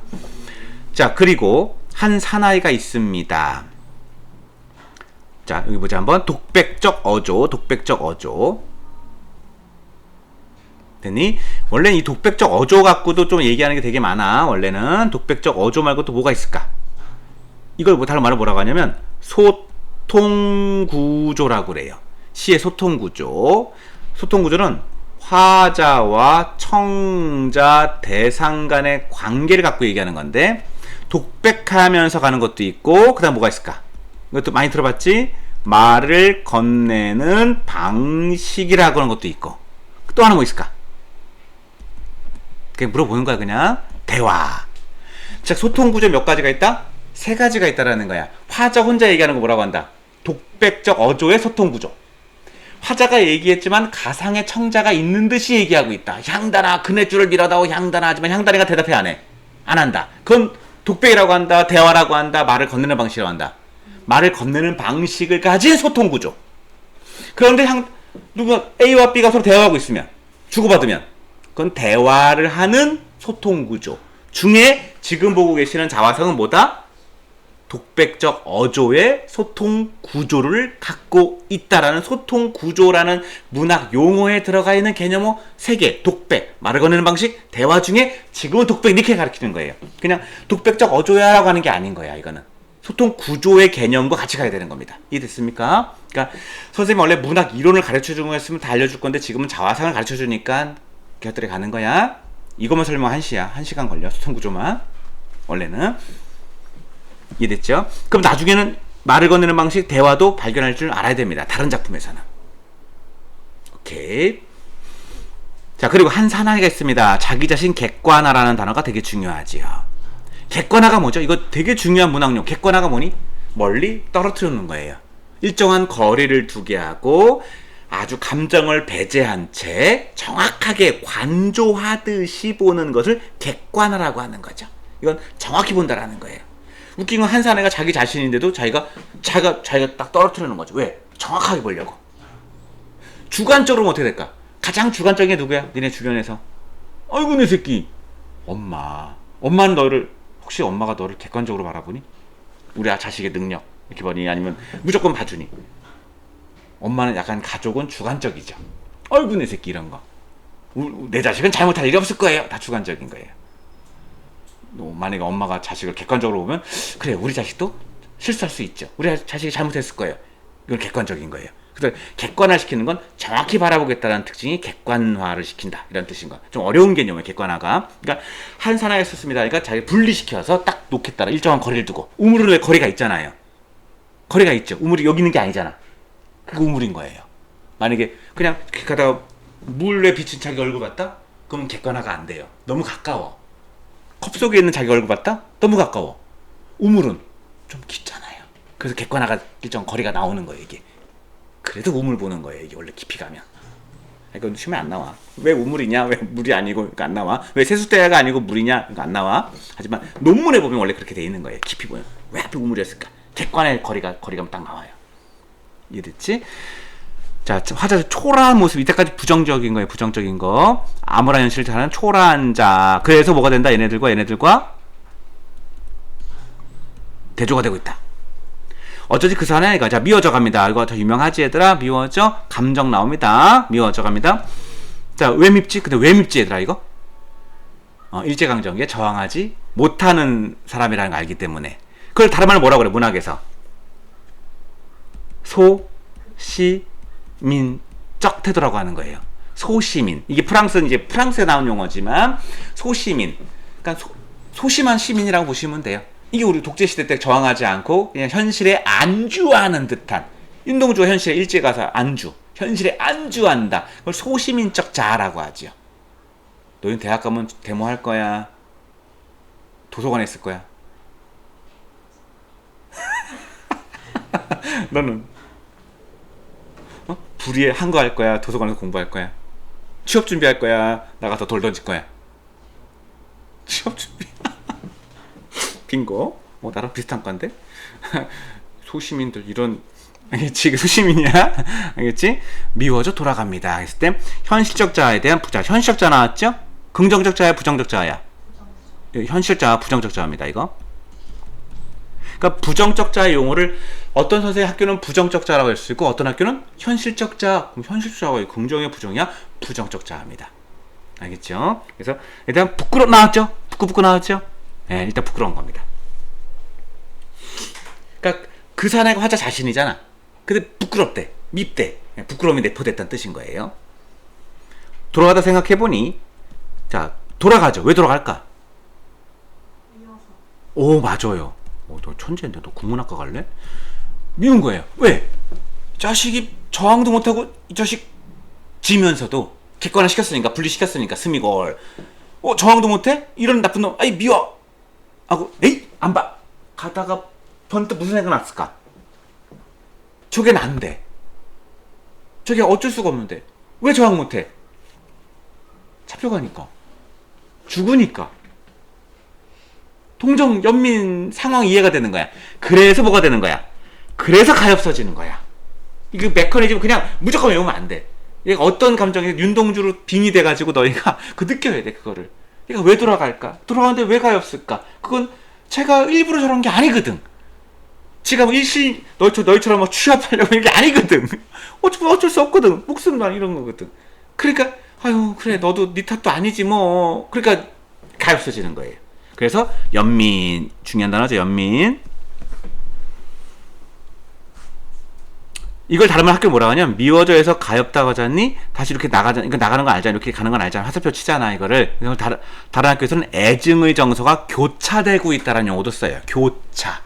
A: 자, 그리고 한 사나이가 있습니다. 자, 여기 보자 한번. 독백적 어조. 됐니? 원래 이 독백적 어조 갖고도 좀 얘기하는 게 되게 많아. 원래는 독백적 어조 말고 또 뭐가 있을까? 이걸 다른 말로 뭐라고 하냐면 소통구조라고 그래요. 시의 소통구조. 소통구조는 화자와 청자, 대상 간의 관계를 갖고 얘기하는 건데, 독백하면서 가는 것도 있고, 그 다음 뭐가 있을까? 이것도 많이 들어봤지? 말을 건네는 방식이라고 하는 것도 있고, 또 하나 뭐 있을까? 그냥 물어보는 거야. 그냥 대화. 자, 소통구조 몇 가지가 있다? 3가지가 있다라는 거야. 화자 혼자 얘기하는 거 뭐라고 한다? 독백적 어조의 소통 구조. 화자가 얘기했지만 가상의 청자가 있는 듯이 얘기하고 있다. 향단아 그네줄을 밀어다오 향단아 하지만 향단이가 대답해 안 해. 안 한다. 그건 독백이라고 한다. 대화라고 한다. 말을 건네는 방식이라고 한다. 말을 건네는 방식을 가진 소통 구조. 그런데 누가 A와 B가 서로 대화하고 있으면 주고받으면 그건 대화를 하는 소통 구조 중에 지금 보고 계시는 자화상은 뭐다? 독백적 어조의 소통 구조를 갖고 있다라는 소통 구조라는 문학 용어에 들어가 있는 개념어 3개. 독백, 말을 건네는 방식, 대화 중에 지금은 독백 이렇게 가르치는 거예요. 그냥 독백적 어조야라고 하는 게 아닌 거야. 이거는 소통 구조의 개념과 같이 가야 되는 겁니다. 이해됐습니까? 그러니까 선생님이 원래 문학 이론을 가르쳐준 거였으면 다 알려줄 건데 지금은 자화상을 가르쳐주니까 곁들여 가는 거야. 이것만 설명 1시야. 1시간 걸려. 소통 구조만. 원래는. 이해됐죠? 그럼 나중에는 말을 건네는 방식, 대화도 발견할 줄 알아야 됩니다. 다른 작품에서는. 오케이. 자, 그리고 한 사나이가 있습니다. 자기 자신 객관화라는 단어가 되게 중요하지요. 객관화가 뭐죠? 이거 되게 중요한 문학용. 객관화가 뭐니? 멀리 떨어뜨려 놓는 거예요. 일정한 거리를 두게 하고 아주 감정을 배제한 채 정확하게 관조하듯이 보는 것을 객관화라고 하는 거죠. 이건 정확히 본다라는 거예요. 웃긴 건 한 사내가 자기 자신인데도 자기가 딱 떨어뜨려 놓은 거죠. 왜? 정확하게 보려고. 주관적으로 어떻게 될까? 가장 주관적인 게 누구야? 니네 주변에서. 아이고 내 새끼. 엄마. 엄마는 너를 혹시 엄마가 너를 객관적으로 바라보니? 우리 자식의 능력 이렇게 보니? 아니면 무조건 봐주니? 엄마는 약간 가족은 주관적이죠. 아이고 내 새끼 이런 거. 내 자식은 잘못할 일이 없을 거예요. 다 주관적인 거예요. 만약에 엄마가 자식을 객관적으로 보면 그래 우리 자식도 실수할 수 있죠. 우리 자식이 잘못했을 거예요. 이건 객관적인 거예요. 그래서 객관화시키는 건 정확히 바라보겠다는 특징이 객관화를 시킨다 이런 뜻인 거야. 좀 어려운 개념이에요. 객관화가. 그러니까 한 사나이가 썼습니다. 그러니까 자기 분리시켜서 딱 놓겠다. 일정한 거리를 두고. 우물은 왜 거리가 있잖아요. 거리가 있죠. 우물이 여기 있는 게 아니잖아. 그게 우물인 거예요. 만약에 그냥 가다가 물에 비친 자기 얼굴 봤다? 그러면 객관화가 안 돼요. 너무 가까워. 컵 속에 있는 자기 얼굴 봤다? 너무 가까워. 우물은 좀 깊잖아요. 그래서 객관화가 일정 거리가 나오는 거예요, 이게. 그래도 우물 보는 거예요, 이게 원래 깊이 가면. 이건 시험에 안 나와. 왜 우물이냐? 왜 물이 아니고 안 나와? 왜 세숫대야가 아니고 물이냐? 이거 안 나와. 하지만 논문에 보면 원래 그렇게 돼 있는 거예요. 깊이 보면. 왜 하필 우물이었을까? 객관의 거리가 딱 나와요. 이해됐지? 자, 화자의 초라한 모습. 이때까지 부정적인 거예요. 부정적인 거. 암울한 현실을 잘하는 초라한 자. 그래서 뭐가 된다? 얘네들과 대조가 되고 있다. 어쩌지 그 사나이가. 자, 미워져 갑니다. 이거 더 유명하지 얘들아? 미워져. 감정 나옵니다. 미워져 갑니다. 자, 왜 밉지? 근데 왜 밉지 얘들아 이거? 일제강점기에 저항하지 못하는 사람이라는 걸 알기 때문에. 그걸 다른 말로 뭐라고 그래? 문학에서. 소시민적 태도라고 하는 거예요. 소시민. 이게 이제 프랑스에 나온 용어지만 소시민. 그러니까 소심한 시민이라고 보시면 돼요. 이게 우리 독재시대 때 저항하지 않고 그냥 현실에 안주하는 듯한. 윤동주가 현실에 일제 가서 현실에 안주한다. 그걸 소시민적 자아라고 하죠. 너희는 대학 가면 데모할 거야? 도서관에 있을 거야? 너는? 불의에 한거할 거야? 도서관에서 공부할 거야? 취업 준비할 거야? 나가서 돌 던질 거야? 취업 준비? 빙고. 나랑 비슷한 건데? 소시민들 이런. 알겠지? 이게 소시민이야? 알겠지? 미워져 돌아갑니다. 했을 때 현실적 자아에 대한 부자. 현실적 자 나왔죠? 긍정적 자야, 부정적 자야? 현실적 자아, 부정적 자입니다. 이거. 그러니까 부정적 자의 용어를 어떤 선생님 학교는 부정적 자라고 할 수 있고 어떤 학교는 현실적 자. 그럼 현실적 자가 긍정이야, 부정이야? 부정적 자입니다. 알겠죠? 그래서 일단 나왔죠? 부끄 나왔죠? 네, 일단 부끄러운 겁니다. 그러니까 그 사나이가 화자 자신이잖아. 근데 부끄럽대, 밉대. 부끄러움이 내포됐다는 뜻인 거예요. 돌아가다 생각해보니, 자, 돌아가죠. 왜 돌아갈까? 오, 맞아요. 너 천재인데 너 국문학과 갈래? 미운 거예요. 왜? 자식이 저항도 못하고 이 자식 지면서도 객관화 시켰으니까, 분리시켰으니까, 스미골. 저항도 못해? 이런 나쁜 놈, 아이 미워 하고 에이 안 봐. 가다가 번뜩 무슨 생각 났을까? 저게 난데. 저게 어쩔 수가 없는데. 왜 저항 못해? 잡혀가니까. 죽으니까. 동정 연민 상황 이해가 되는 거야. 그래서 뭐가 되는 거야? 그래서 가엾어지는 거야. 이거 메커니즘 그냥 무조건 외우면 안 돼. 얘가 어떤 감정이 윤동주로 빙이 돼가지고 너희가 그 느껴야 돼, 그거를. 얘가 왜 돌아갈까? 돌아가는데 왜 가엾을까? 그건 제가 일부러 저런 게 아니거든. 지가 뭐 일시 너희처럼 막 취업하려고 이런 게 아니거든. 어쩔 수 없거든. 목숨만 이런 거거든. 그러니까 아유 그래 너도 네 탓도 아니지 뭐. 그러니까 가엾어지는 거예요. 그래서 연민 중요한 단어죠. 연민. 이걸 다르면 학교 뭐라고 하냐면 미워져에서 가엾다고 하잖니 다시 이렇게 나가는 거 알잖아. 이렇게 가는 건 알잖아. 화살표 치잖아 이거를. 다른 학교에서는 애증의 정서가 교차되고 있다라는 용어도 써요. 교차.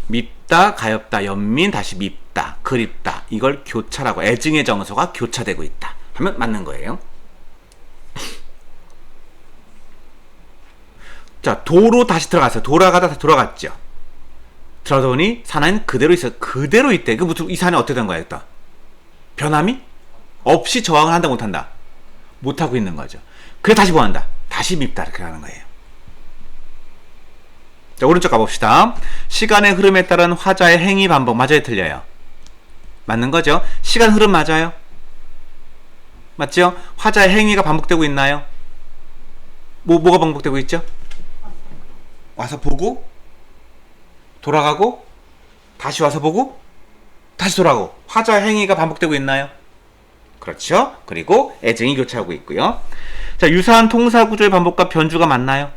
A: 밉다, 가엾다, 연민, 다시 밉다, 그립다. 이걸 교차라고. 애증의 정서가 교차되고 있다 하면 맞는 거예요. 자, 도로 다시 들어갔어요. 돌아가다 돌아갔죠. 들어더니 사나이는 그대로 있어. 그대로 있대. 그 무슨 이 사나이 어떻게 된 거야, 일단? 변함이 없이 저항을 한다 못한다. 못하고 있는 거죠. 그래 다시 뭐 한다? 다시 밉다 이렇게 하는 거예요. 자, 오른쪽 가봅시다. 시간의 흐름에 따른 화자의 행위 반복. 맞아요, 틀려요? 맞는 거죠. 시간 흐름 맞아요? 맞죠? 화자의 행위가 반복되고 있나요? 뭐가 반복되고 있죠? 와서 보고 돌아가고 다시 와서 보고 다시 돌아가고. 화자의 행위가 반복되고 있나요? 그렇죠. 그리고 애증이 교차하고 있고요. 자, 유사한 통사 구조의 반복과 변주가 맞나요?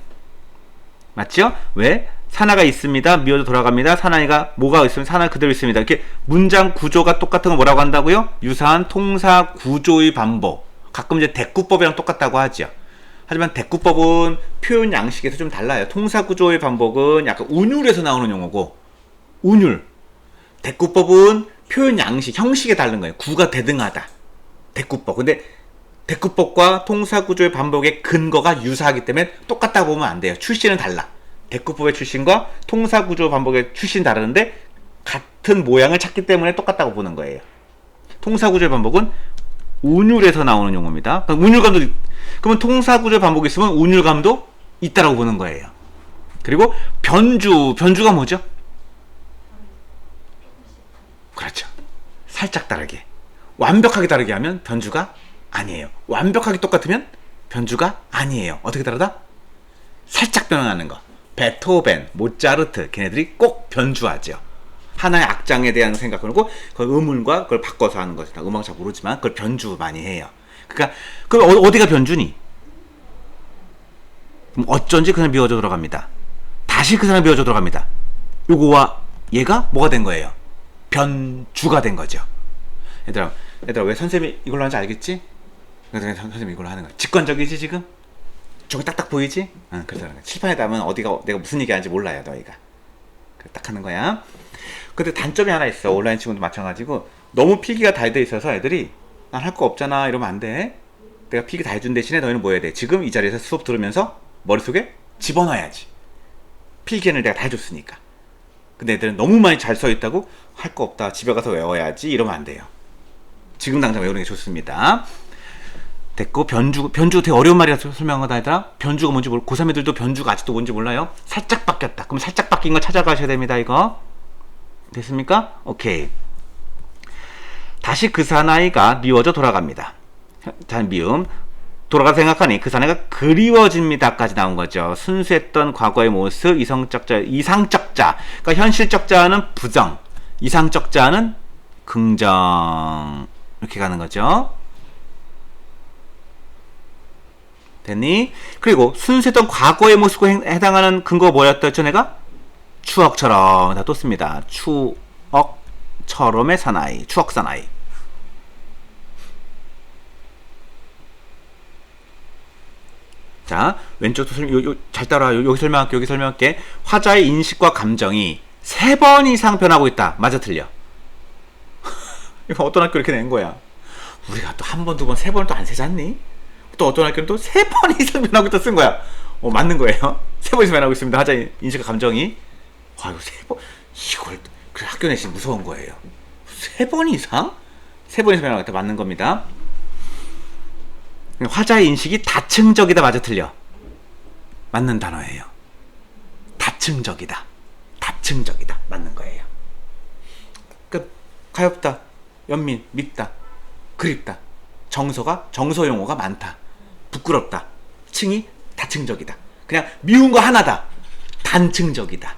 A: 맞죠? 왜? 사나가 있습니다. 미워도 돌아갑니다. 사나이가 뭐가 있으면 사나 그대로 있습니다. 이렇게 문장 구조가 똑같은 거 뭐라고 한다고요? 유사한 통사 구조의 반복. 가끔 이제 대꾸법이랑 똑같다고 하죠. 하지만 대꾸법은 표현 양식에서 좀 달라요. 통사 구조의 반복은 약간 운율에서 나오는 용어고, 운율. 대꾸법은 표현 양식, 형식에 다른 거예요. 구가 대등하다. 대꾸법. 근데 대꾸법과 통사 구조의 반복의 근거가 유사하기 때문에 똑같다고 보면 안 돼요. 출신은 달라. 대꾸법의 출신과 통사 구조 반복의 출신이 다르는데 같은 모양을 찾기 때문에 똑같다고 보는 거예요. 통사 구조의 반복은 운율에서 나오는 용어입니다. 운율감도, 그러면 통사 구조의 반복이 있으면 운율감도 있다라고 보는 거예요. 그리고 변주가 뭐죠? 그렇죠. 살짝 다르게. 완벽하게 다르게 하면 변주가 아니에요. 완벽하게 똑같으면 변주가 아니에요. 어떻게 다르다? 살짝 변형하는 거. 베토벤, 모차르트, 걔네들이 꼭 변주하죠. 하나의 악장에 대한 생각을 하고 그 음울과 그걸 바꿔서 하는 거죠. 음악을 잘 모르지만 그걸 변주 많이 해요. 그러니까 그럼 어디가 변주니? 그럼 어쩐지 그냥 미워져 들어갑니다. 다시 그 사람 미워져 들어갑니다. 요거와 얘가 뭐가 된 거예요? 변주가 된 거죠. 얘들아 왜 선생님이 이걸로 하는지 알겠지? 선생님이 이걸로 하는 거야. 직관적이지 지금? 저기 딱딱 보이지? 그래서 칠판에 담으면 어디가 내가 무슨 얘기하는지 몰라요 너희가. 딱 하는 거야. 근데 단점이 하나 있어. 온라인 친구도 마찬가지고 너무 필기가 다 돼 있어서 애들이 난 할 거 없잖아 이러면 안 돼. 내가 필기 다 해준 대신에 너희는 뭐 해야 돼? 지금 이 자리에서 수업 들으면서 머릿속에 집어넣어야지. 필기는 내가 다 해줬으니까. 근데 애들은 너무 많이 잘 써있다고 할 거 없다 집에 가서 외워야지 이러면 안 돼요. 지금 당장 외우는 게 좋습니다. 됐고, 변주 되게 어려운 말이라서 설명하다 얘들아. 변주가 뭔지 모르고 고3 애들도 변주가 아직도 뭔지 몰라요. 살짝 바뀌었다. 그럼 살짝 바뀐 거 찾아가셔야 됩니다. 이거 됐습니까? 오케이. 다시 그 사나이가 미워져 돌아갑니다. 자, 미움. 돌아가 생각하니 그 사나이가 그리워집니다까지 나온 거죠. 순수했던 과거의 모습. 이상적 자. 그러니까 현실적 자는 부정, 이상적 자는 긍정. 이렇게 가는 거죠. 됐니? 그리고 순수했던 과거의 모습과 해당하는 근거가 뭐였다 했죠 내가? 추억처럼. 다 또 씁니다. 추억처럼의 사나이. 추억 사나이. 자, 왼쪽도 잘 따라와. 여기 설명할게. 화자의 인식과 감정이 3번 이상 변하고 있다. 맞아, 틀려? 이거 어떤 학교 이렇게 낸 거야? 우리가 또 한 번, 두 번, 3번을 또 안 세지 않니? 또 어떤 학교는 또 3번 이상 변하고 있다 쓴 거야. 맞는 거예요. 3번 이상 변하고 있습니다. 화자의 인식과 감정이. 와, 이거 3번. 그래 학교 내신 무서운 거예요. 3번 이상? 3번 이상 나왔다 맞는 겁니다. 화자의 인식이 다층적이다 맞아 틀려? 맞는 단어예요. 다층적이다. 다층적이다. 맞는 거예요. 그러니까 가엾다. 연민. 밉다. 그립다. 정서 용어가 많다. 부끄럽다. 층이 다층적이다. 그냥 미운 거 하나다. 단층적이다.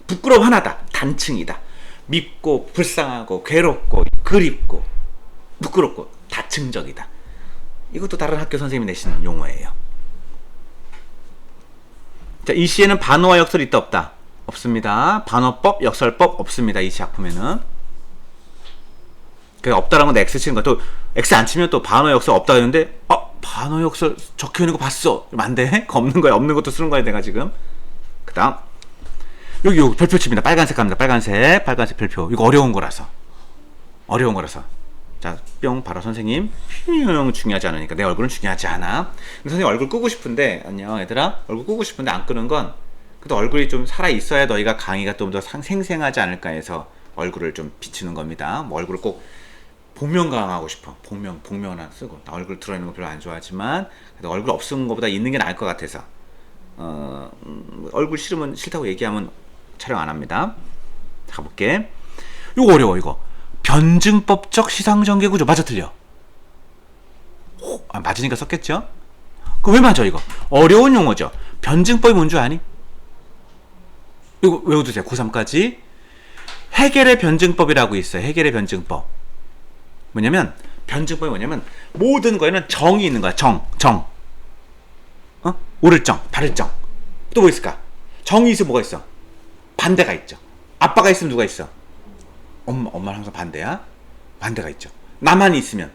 A: 부끄러움 하나다. 단층이다. 밉고 불쌍하고 괴롭고 그립고 부끄럽고 다층적이다. 이것도 다른 학교 선생님이 내시는 용어예요. 자, 이 시에는 반어와 역설이 있다 없다? 없습니다. 반어법, 역설법 없습니다. 이 작품에는. 그 없다라는 건 X 치는 거야. 또 X 안 치면 또 반어 역설 없다 했는데 반어 역설 적혀 있는 거 봤어. 그럼 안 돼. 없는 거야. 없는 것도 쓰는 거야 내가 지금. 그 다음 여기 별표 칩니다. 빨간색 갑니다. 빨간색 별표. 이거 어려운 거라서. 자, 뿅 바로 선생님. 중요하지 않으니까 내 얼굴은 중요하지 않아. 선생님 얼굴 끄고 싶은데 안녕 얘들아. 얼굴 끄고 싶은데 안 끄는 건 그래도 얼굴이 좀 살아 있어야 너희가 강의가 좀 더 생생하지 않을까 해서 얼굴을 좀 비추는 겁니다. 뭐 얼굴을 꼭 복면 강화하고 싶어. 복면 하나 쓰고. 나 얼굴 들어있는 거 별로 안 좋아하지만 그래도 얼굴 없는 것보다 있는 게 나을 것 같아서 얼굴 싫으면 싫다고 얘기하면 촬영 안 합니다. 가볼게. 이거 어려워 이거. 변증법적 시상전개 구조 맞아 틀려? 맞으니까 썼겠죠? 그럼 왜 맞아 이거? 어려운 용어죠. 변증법이 뭔 줄 아니? 이거 외워두세요. 고3까지 해겔의 변증법이라고 있어요. 해겔의 변증법. 변증법이 뭐냐면 모든 거에는 정이 있는 거야. 정. 오를 정, 바를 정. 또 뭐 있을까? 정이 있으면 뭐가 있어? 반대가 있죠. 아빠가 있으면 누가 있어? 엄마는 항상 반대야? 반대가 있죠. 남한이 있으면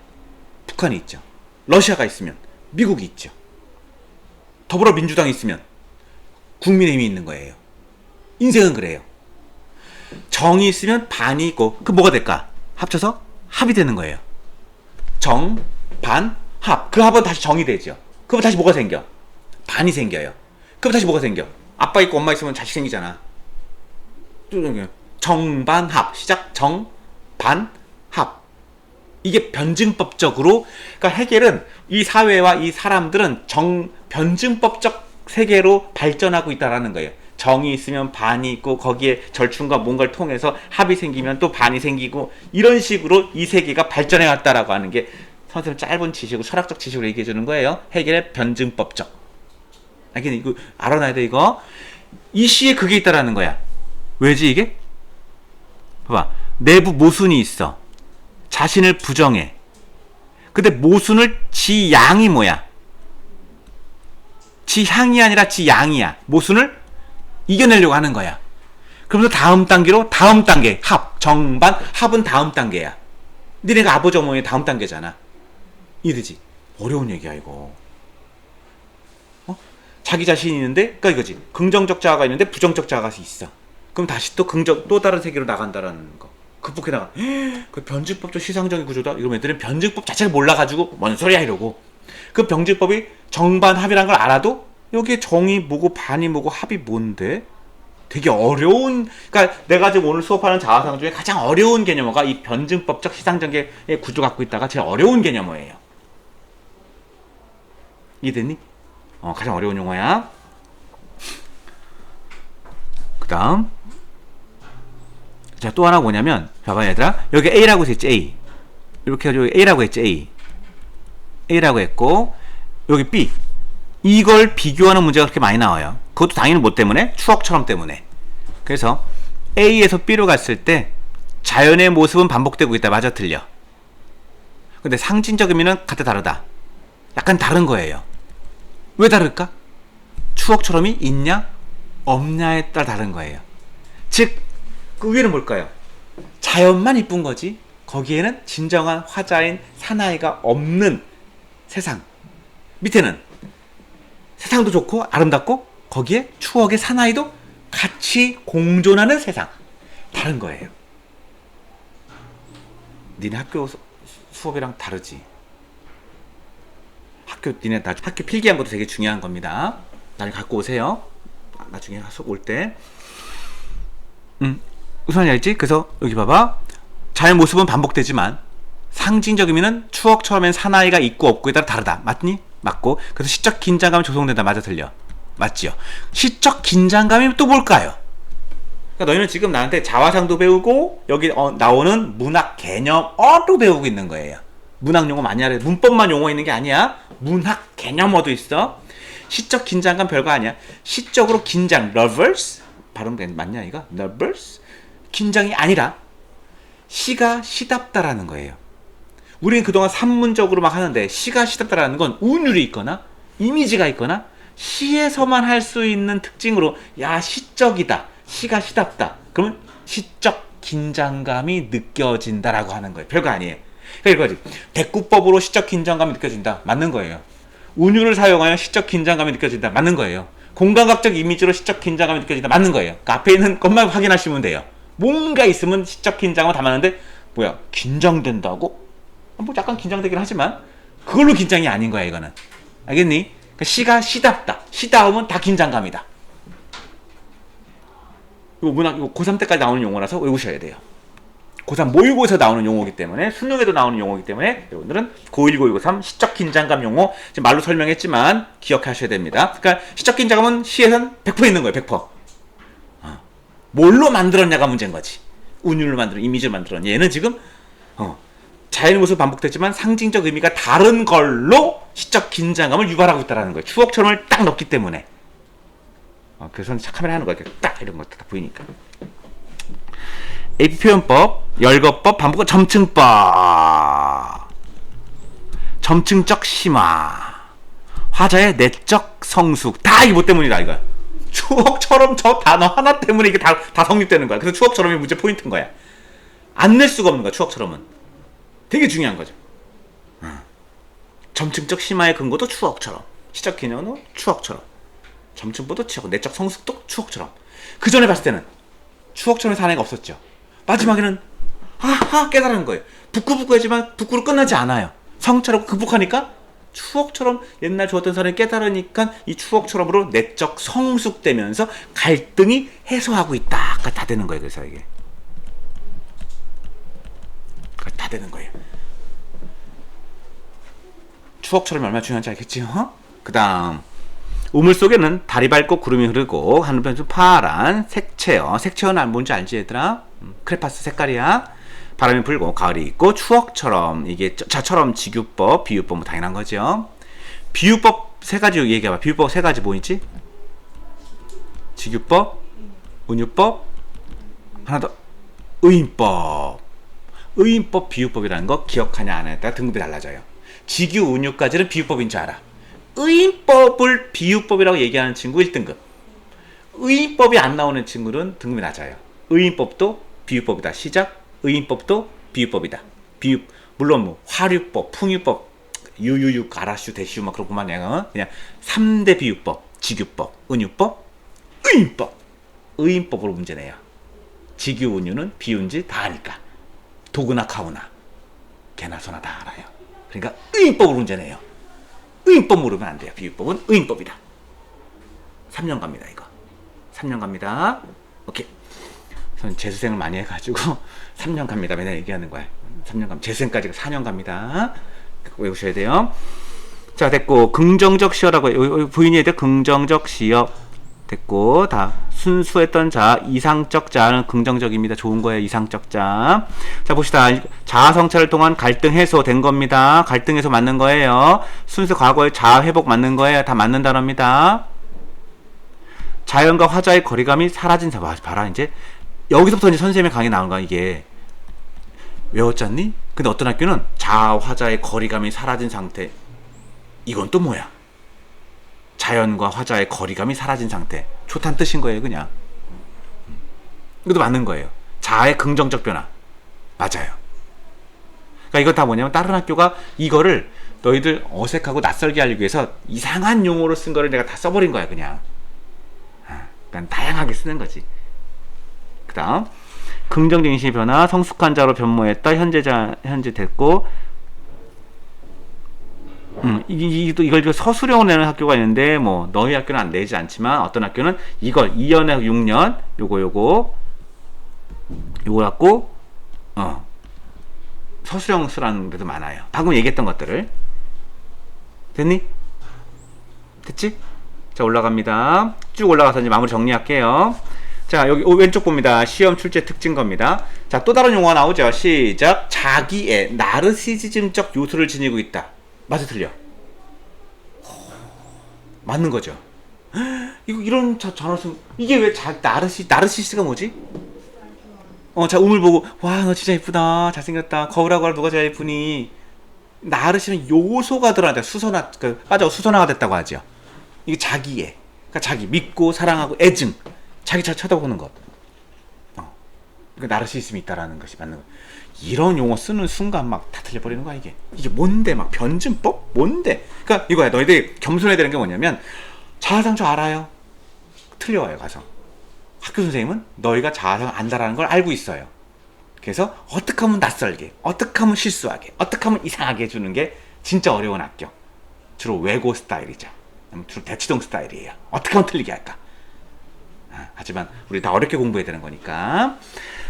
A: 북한이 있죠. 러시아가 있으면 미국이 있죠. 더불어민주당이 있으면 국민의힘이 있는 거예요. 인생은 그래요. 정이 있으면 반이 있고 그 뭐가 될까? 합쳐서 합이 되는 거예요. 정, 반, 합. 그 합은 다시 정이 되죠. 그럼 다시 뭐가 생겨? 반이 생겨요. 그럼 다시 뭐가 생겨? 아빠 있고 엄마 있으면 자식 생기잖아. 정반합. 시작. 정반합. 이게 변증법적으로, 그러니까 해겔은 이 사회와 이 사람들은 변증법적 세계로 발전하고 있다라는 거예요. 정이 있으면 반이 있고 거기에 절충과 뭔가를 통해서 합이 생기면 또 반이 생기고 이런 식으로 이 세계가 발전해 왔다라고 하는 게 선생님 짧은 지식으로 철학적 지식으로 얘기해 주는 거예요. 해겔의 변증법적. 이거 알아놔야 돼 이거. 이 시에 그게 있다라는 거야. 왜지 이게? 봐봐. 내부 모순이 있어. 자신을 부정해. 근데 모순을 지 양이 뭐야? 지 향이 아니라 지 양이야. 모순을 이겨내려고 하는 거야. 그러면서 다음 단계 합, 정반, 합은 다음 단계야. 니네가 아버지 어머니 다음 단계잖아. 이러지. 어려운 얘기야 이거. 자기 자신이 있는데, 그러니까 이거지. 긍정적 자아가 있는데 부정적 자아가 있어. 그럼 다시 또 다른 세계로 나간다라는 거. 극복해 나가. 그 변증법적 시상적인 구조다. 이러면 애들은 변증법 자체를 몰라가지고 뭔 소리야 이러고. 그 변증법이 정반합이라는 걸 알아도 여기에 정이 뭐고 반이 뭐고 합이 뭔데? 되게 어려운, 그러니까 내가 지금 오늘 수업하는 자아상 중에 가장 어려운 개념어가 이 변증법적 시상전개의 구조 갖고 있다가 제일 어려운 개념어예요. 이해됐니? 가장 어려운 용어야. 그 다음. 자, 또 하나 뭐냐면, 봐봐, 얘들아. 여기 A라고 했지, A. 이렇게 해가지고 A라고 했지, A. A라고 했고, 여기 B. 이걸 비교하는 문제가 그렇게 많이 나와요. 그것도 당연히 뭐 때문에? 추억처럼 때문에. 그래서 A에서 B로 갔을 때 자연의 모습은 반복되고 있다. 맞아, 틀려? 근데 상징적 의미는 같다, 다르다. 약간 다른 거예요. 왜 다를까? 추억처럼이 있냐 없냐에 따라 다른 거예요. 즉, 그 위에는 뭘까요? 자연만 이쁜 거지 거기에는 진정한 화자인 사나이가 없는 세상. 밑에는 세상도 좋고 아름답고 거기에 추억의 사나이도 같이 공존하는 세상. 다른 거예요. 니네 학교 수업이랑 다르지. 니네 학교 필기한 것도 되게 중요한 겁니다. 나중에 갖고 오세요. 나중에 수업 올 때. 무슨 말인지 알지? 그래서 여기 봐봐. 자연 모습은 반복되지만 상징적 의미는 추억처럼엔 사나이가 있고 없고에 따라 다르다. 맞니? 맞고. 그래서 시적 긴장감이 조성된다. 맞아, 틀려? 맞지요? 시적 긴장감이 또 뭘까요? 그러니까 너희는 지금 나한테 자화상도 배우고 여기 나오는 문학 개념어도 배우고 있는 거예요. 문학 용어 많이 알아. 문법만 용어 있는 게 아니야. 문학 개념어도 있어. 시적 긴장감 별거 아니야. 시적으로 긴장, nervous? 발음 맞냐 이거? nervous? 긴장이 아니라 시가 시답다라는 거예요. 우리는 그동안 산문적으로 막 하는데 시가 시답다라는 건 운율이 있거나 이미지가 있거나 시에서만 할 수 있는 특징으로 야 시적이다, 시가 시답다. 그러면 시적 긴장감이 느껴진다라고 하는 거예요. 별거 아니에요. 그러니까 이거지. 대꾸법으로 시적 긴장감이 느껴진다. 맞는 거예요. 운율을 사용하여 시적 긴장감이 느껴진다. 맞는 거예요. 공간각적 이미지로 시적 긴장감이 느껴진다. 맞는 거예요. 그러니까 앞에 있는 것만 확인하시면 돼요. 뭔가 있으면 시적 긴장을 담았는데 뭐야 긴장된다고? 뭐 약간 긴장되긴 하지만 그걸로 긴장이 아닌 거야 이거는. 알겠니? 그러니까 시가 시답다. 시다움은 다 긴장감이다. 이거 문학 이거 고3 때까지 나오는 용어라서 외우셔야 돼요. 고3 모의고에서 나오는 용어이기 때문에 수능에도 나오는 용어이기 때문에 여러분들은 고1, 고2, 고3 시적 긴장감 용어 지금 말로 설명했지만 기억하셔야 됩니다. 그러니까 시적 긴장감은 시에선 100% 있는 거예요. 100%. 뭘로 만들었냐가 문제인 거지. 운율로 만들어 이미지를 만들었냐. 얘는 지금 자연의 모습 반복되지만 상징적 의미가 다른 걸로 시적 긴장감을 유발하고 있다는 거예요. 추억처럼을 딱 넣기 때문에. 그래서 카메라 하는 거야. 딱 이런 거 딱 보이니까. AP 표현법, 열거법, 반복법, 점층법. 점층적 심화. 화자의 내적 성숙. 다 이거 뭐 때문이다 이거야. 추억처럼 저 단어 하나 때문에 이게 다 성립되는 거야. 그래서 추억처럼이 문제 포인트인 거야. 안 낼 수가 없는 거야. 추억처럼은. 되게 중요한 거죠. 점층적 심화의 근거도 추억처럼. 시적 개념도 추억처럼. 점층보도 추억, 내적 성숙도 추억처럼. 그 전에 봤을 때는 추억처럼 사는 애가 없었죠. 마지막에는 깨달은 거예요. 부끄부끄하지만 부끄로 끝나지 않아요. 성찰하고 극복하니까 추억처럼 옛날 좋았던 사람이 깨달으니까 이 추억처럼으로 내적 성숙되면서 갈등이 해소하고 있다. 다 되는 거예요. 그래서 이게 다 되는 거예요. 추억처럼 얼마나 중요한지 알겠지? 그 다음 우물 속에는 달이 밝고 구름이 흐르고 하늘변 파란 색채어. 색채어는 뭔지 알지 얘들아? 크레파스 색깔이야. 바람이 불고 가을이 있고 추억처럼 이게 자처럼 직유법, 비유법 뭐 당연한 거죠. 비유법 세 가지 얘기해봐. 비유법 세 가지 뭐 있지? 직유법, 운유법, 하나 더 의인법. 의인법, 비유법이라는 거 기억하냐 안 하냐에 따라 등급이 달라져요. 직유, 운유까지는 비유법인 줄 알아. 의인법을 비유법이라고 얘기하는 친구 1등급. 의인법이 안 나오는 친구는 등급이 낮아요. 의인법도 비유법이다. 시작. 의인법도 비유법이다. 물론 뭐 화류법, 풍유법, 유유유, 가라슈, 대슈 막 그렇구만. 그냥 3대 비유법, 직유법, 은유법, 의인법. 의인법으로 문제 내요. 직유, 은유는 비유인지 다 아니까. 도구나 가오나 개나 소나 다 알아요. 그러니까 의인법으로 문제 내요. 의인법 모르면 안 돼요. 비유법은 의인법이다. 3년 갑니다. 이거 3년 갑니다. 오케이. 저는 재수생을 많이 해가지고 3년 갑니다. 맨날 얘기하는 거야. 3년 갑니다. 재수생까지가 4년 갑니다. 외우셔야 돼요. 자, 됐고 긍정적 시어라고 부인이 돼. 긍정적 시어 됐고 다 순수했던 자, 이상적 자는 긍정적입니다. 좋은 거예요. 이상적 자. 자, 봅시다. 자아 성찰을 통한 갈등 해소된 겁니다. 갈등 해소 맞는 거예요. 순수 과거의 자아 회복 맞는 거예요. 다 맞는 단어입니다. 자연과 화자의 거리감이 사라진 사. 봐라 이제 여기서부터 이제 선생님의 강의 나오는 거야. 이게 외웠잖니? 근데 어떤 학교는 자아 화자의 거리감이 사라진 상태. 이건 또 뭐야? 자연과 화자의 거리감이 사라진 상태. 좋다는 뜻인 거예요. 그냥 이것도 맞는 거예요. 자아의 긍정적 변화 맞아요. 그러니까 이거 다 뭐냐면 다른 학교가 이거를 너희들 어색하고 낯설게 하기 위해서 이상한 용어로 쓴 거를 내가 다 써버린 거야. 그냥 그러니까 다양하게 쓰는 거지. 그 다음 긍정적 인식의 변화, 성숙한 자로 변모했다. 현재 됐고 이걸 서술형으로 내는 학교가 있는데 뭐 너희 학교는 안 내지 않지만 어떤 학교는 이걸 2년에 6년 요거 요거 갖고 서술형 쓰라는 데도 많아요. 방금 얘기했던 것들을. 됐니? 됐지? 자, 올라갑니다. 쭉 올라가서 이제 마무리 정리할게요. 자, 여기 왼쪽 봅니다. 시험 출제 특징 겁니다. 자, 또 다른 용어가 나오죠. 시작. 자기의 나르시시즘적 요소를 지니고 있다. 맞아, 틀려? 맞는 거죠. 이거 이런 단어 쓰 이게 왜 나르시스가 뭐지? 자, 우물 보고 와, 너 진짜 예쁘다, 잘생겼다, 거울하고 할 누가 제일 예쁘니? 나르시는 요소가 들어간다. 수선화가 됐다고 하죠. 이게 자기의, 그러니까 자기 믿고 사랑하고 애증, 자기 잘 쳐다보는 것. 그러니까 나르시즘이 있다라는 것이 맞는 거. 이런 용어 쓰는 순간 막 다 틀려버리는 거야. 이게 뭔데? 막 변증법? 뭔데? 그러니까 이거야. 너희들이 겸손해야 되는 게 뭐냐면, 자아상처 알아요? 틀려와요. 가서 학교 선생님은 너희가 자아상 안다라는 걸 알고 있어요. 그래서 어떻게 하면 낯설게, 어떻게 하면 실수하게, 어떻게 하면 이상하게 해주는 게 진짜 어려운 학교. 주로 외고 스타일이죠. 주로 대치동 스타일이에요. 어떻게 하면 틀리게 할까? 하지만 우리 다 어렵게 공부해야 되는 거니까.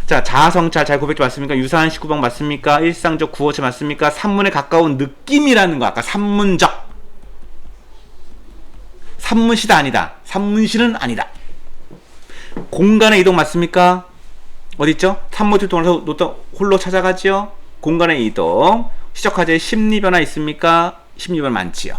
A: 자, 자아성찰 잘 고백지 맞습니까? 유사한 19번 맞습니까? 일상적 구어체 맞습니까? 산문에 가까운 느낌이라는 거. 아까 산문적, 산문시다 아니다. 산문시는 아니다. 공간의 이동 맞습니까? 어디 있죠? 산모틀 동안에서 홀로 찾아가지요. 공간의 이동. 시적화제의 심리 변화 있습니까? 심리 변화 많지요.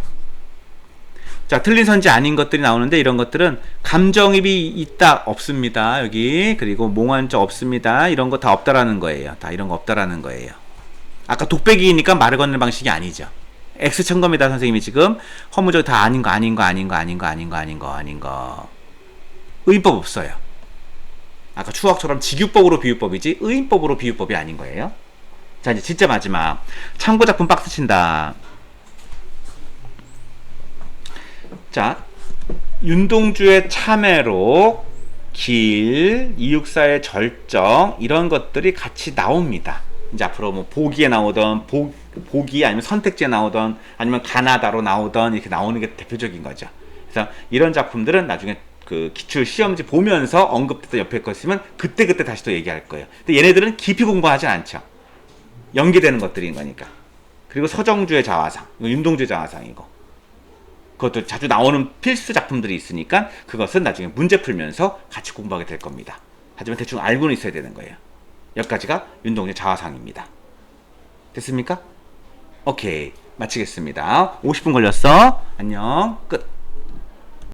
A: 자, 틀린 선지 아닌 것들이 나오는데, 이런 것들은 감정입이 있다, 없습니다. 여기. 그리고 몽환적 없습니다. 이런 거 다 없다라는 거예요. 다 이런 거 없다라는 거예요. 아까 독백이니까 말을 건네는 방식이 아니죠. X 천 겁니다. 선생님이 지금 허무적 다 아닌 거. 의법 없어요. 아까 추억처럼 직유법으로 비유법이지 의인법으로 비유법이 아닌 거예요. 자, 이제 진짜 마지막 참고 작품 박스 친다. 자, 윤동주의 참회로, 길, 이육사의 절정, 이런 것들이 같이 나옵니다. 이제 앞으로 뭐 보기에 나오던, 보기 아니면 선택지에 나오던, 아니면 가나다로 나오던, 이렇게 나오는 게 대표적인 거죠. 그래서 이런 작품들은 나중에 그 기출 시험지 보면서 언급됐던 옆에 거 있으면 그때그때 다시 또 얘기할 거예요. 근데 얘네들은 깊이 공부하지 않죠. 연계되는 것들인 거니까. 그리고 서정주의 자화상, 윤동주의 자화상이고, 그것도 자주 나오는 필수 작품들이 있으니까 그것은 나중에 문제 풀면서 같이 공부하게 될 겁니다. 하지만 대충 알고는 있어야 되는 거예요. 여기까지가 윤동주의 자화상입니다. 됐습니까? 오케이, 마치겠습니다. 50분 걸렸어. 안녕, 끝.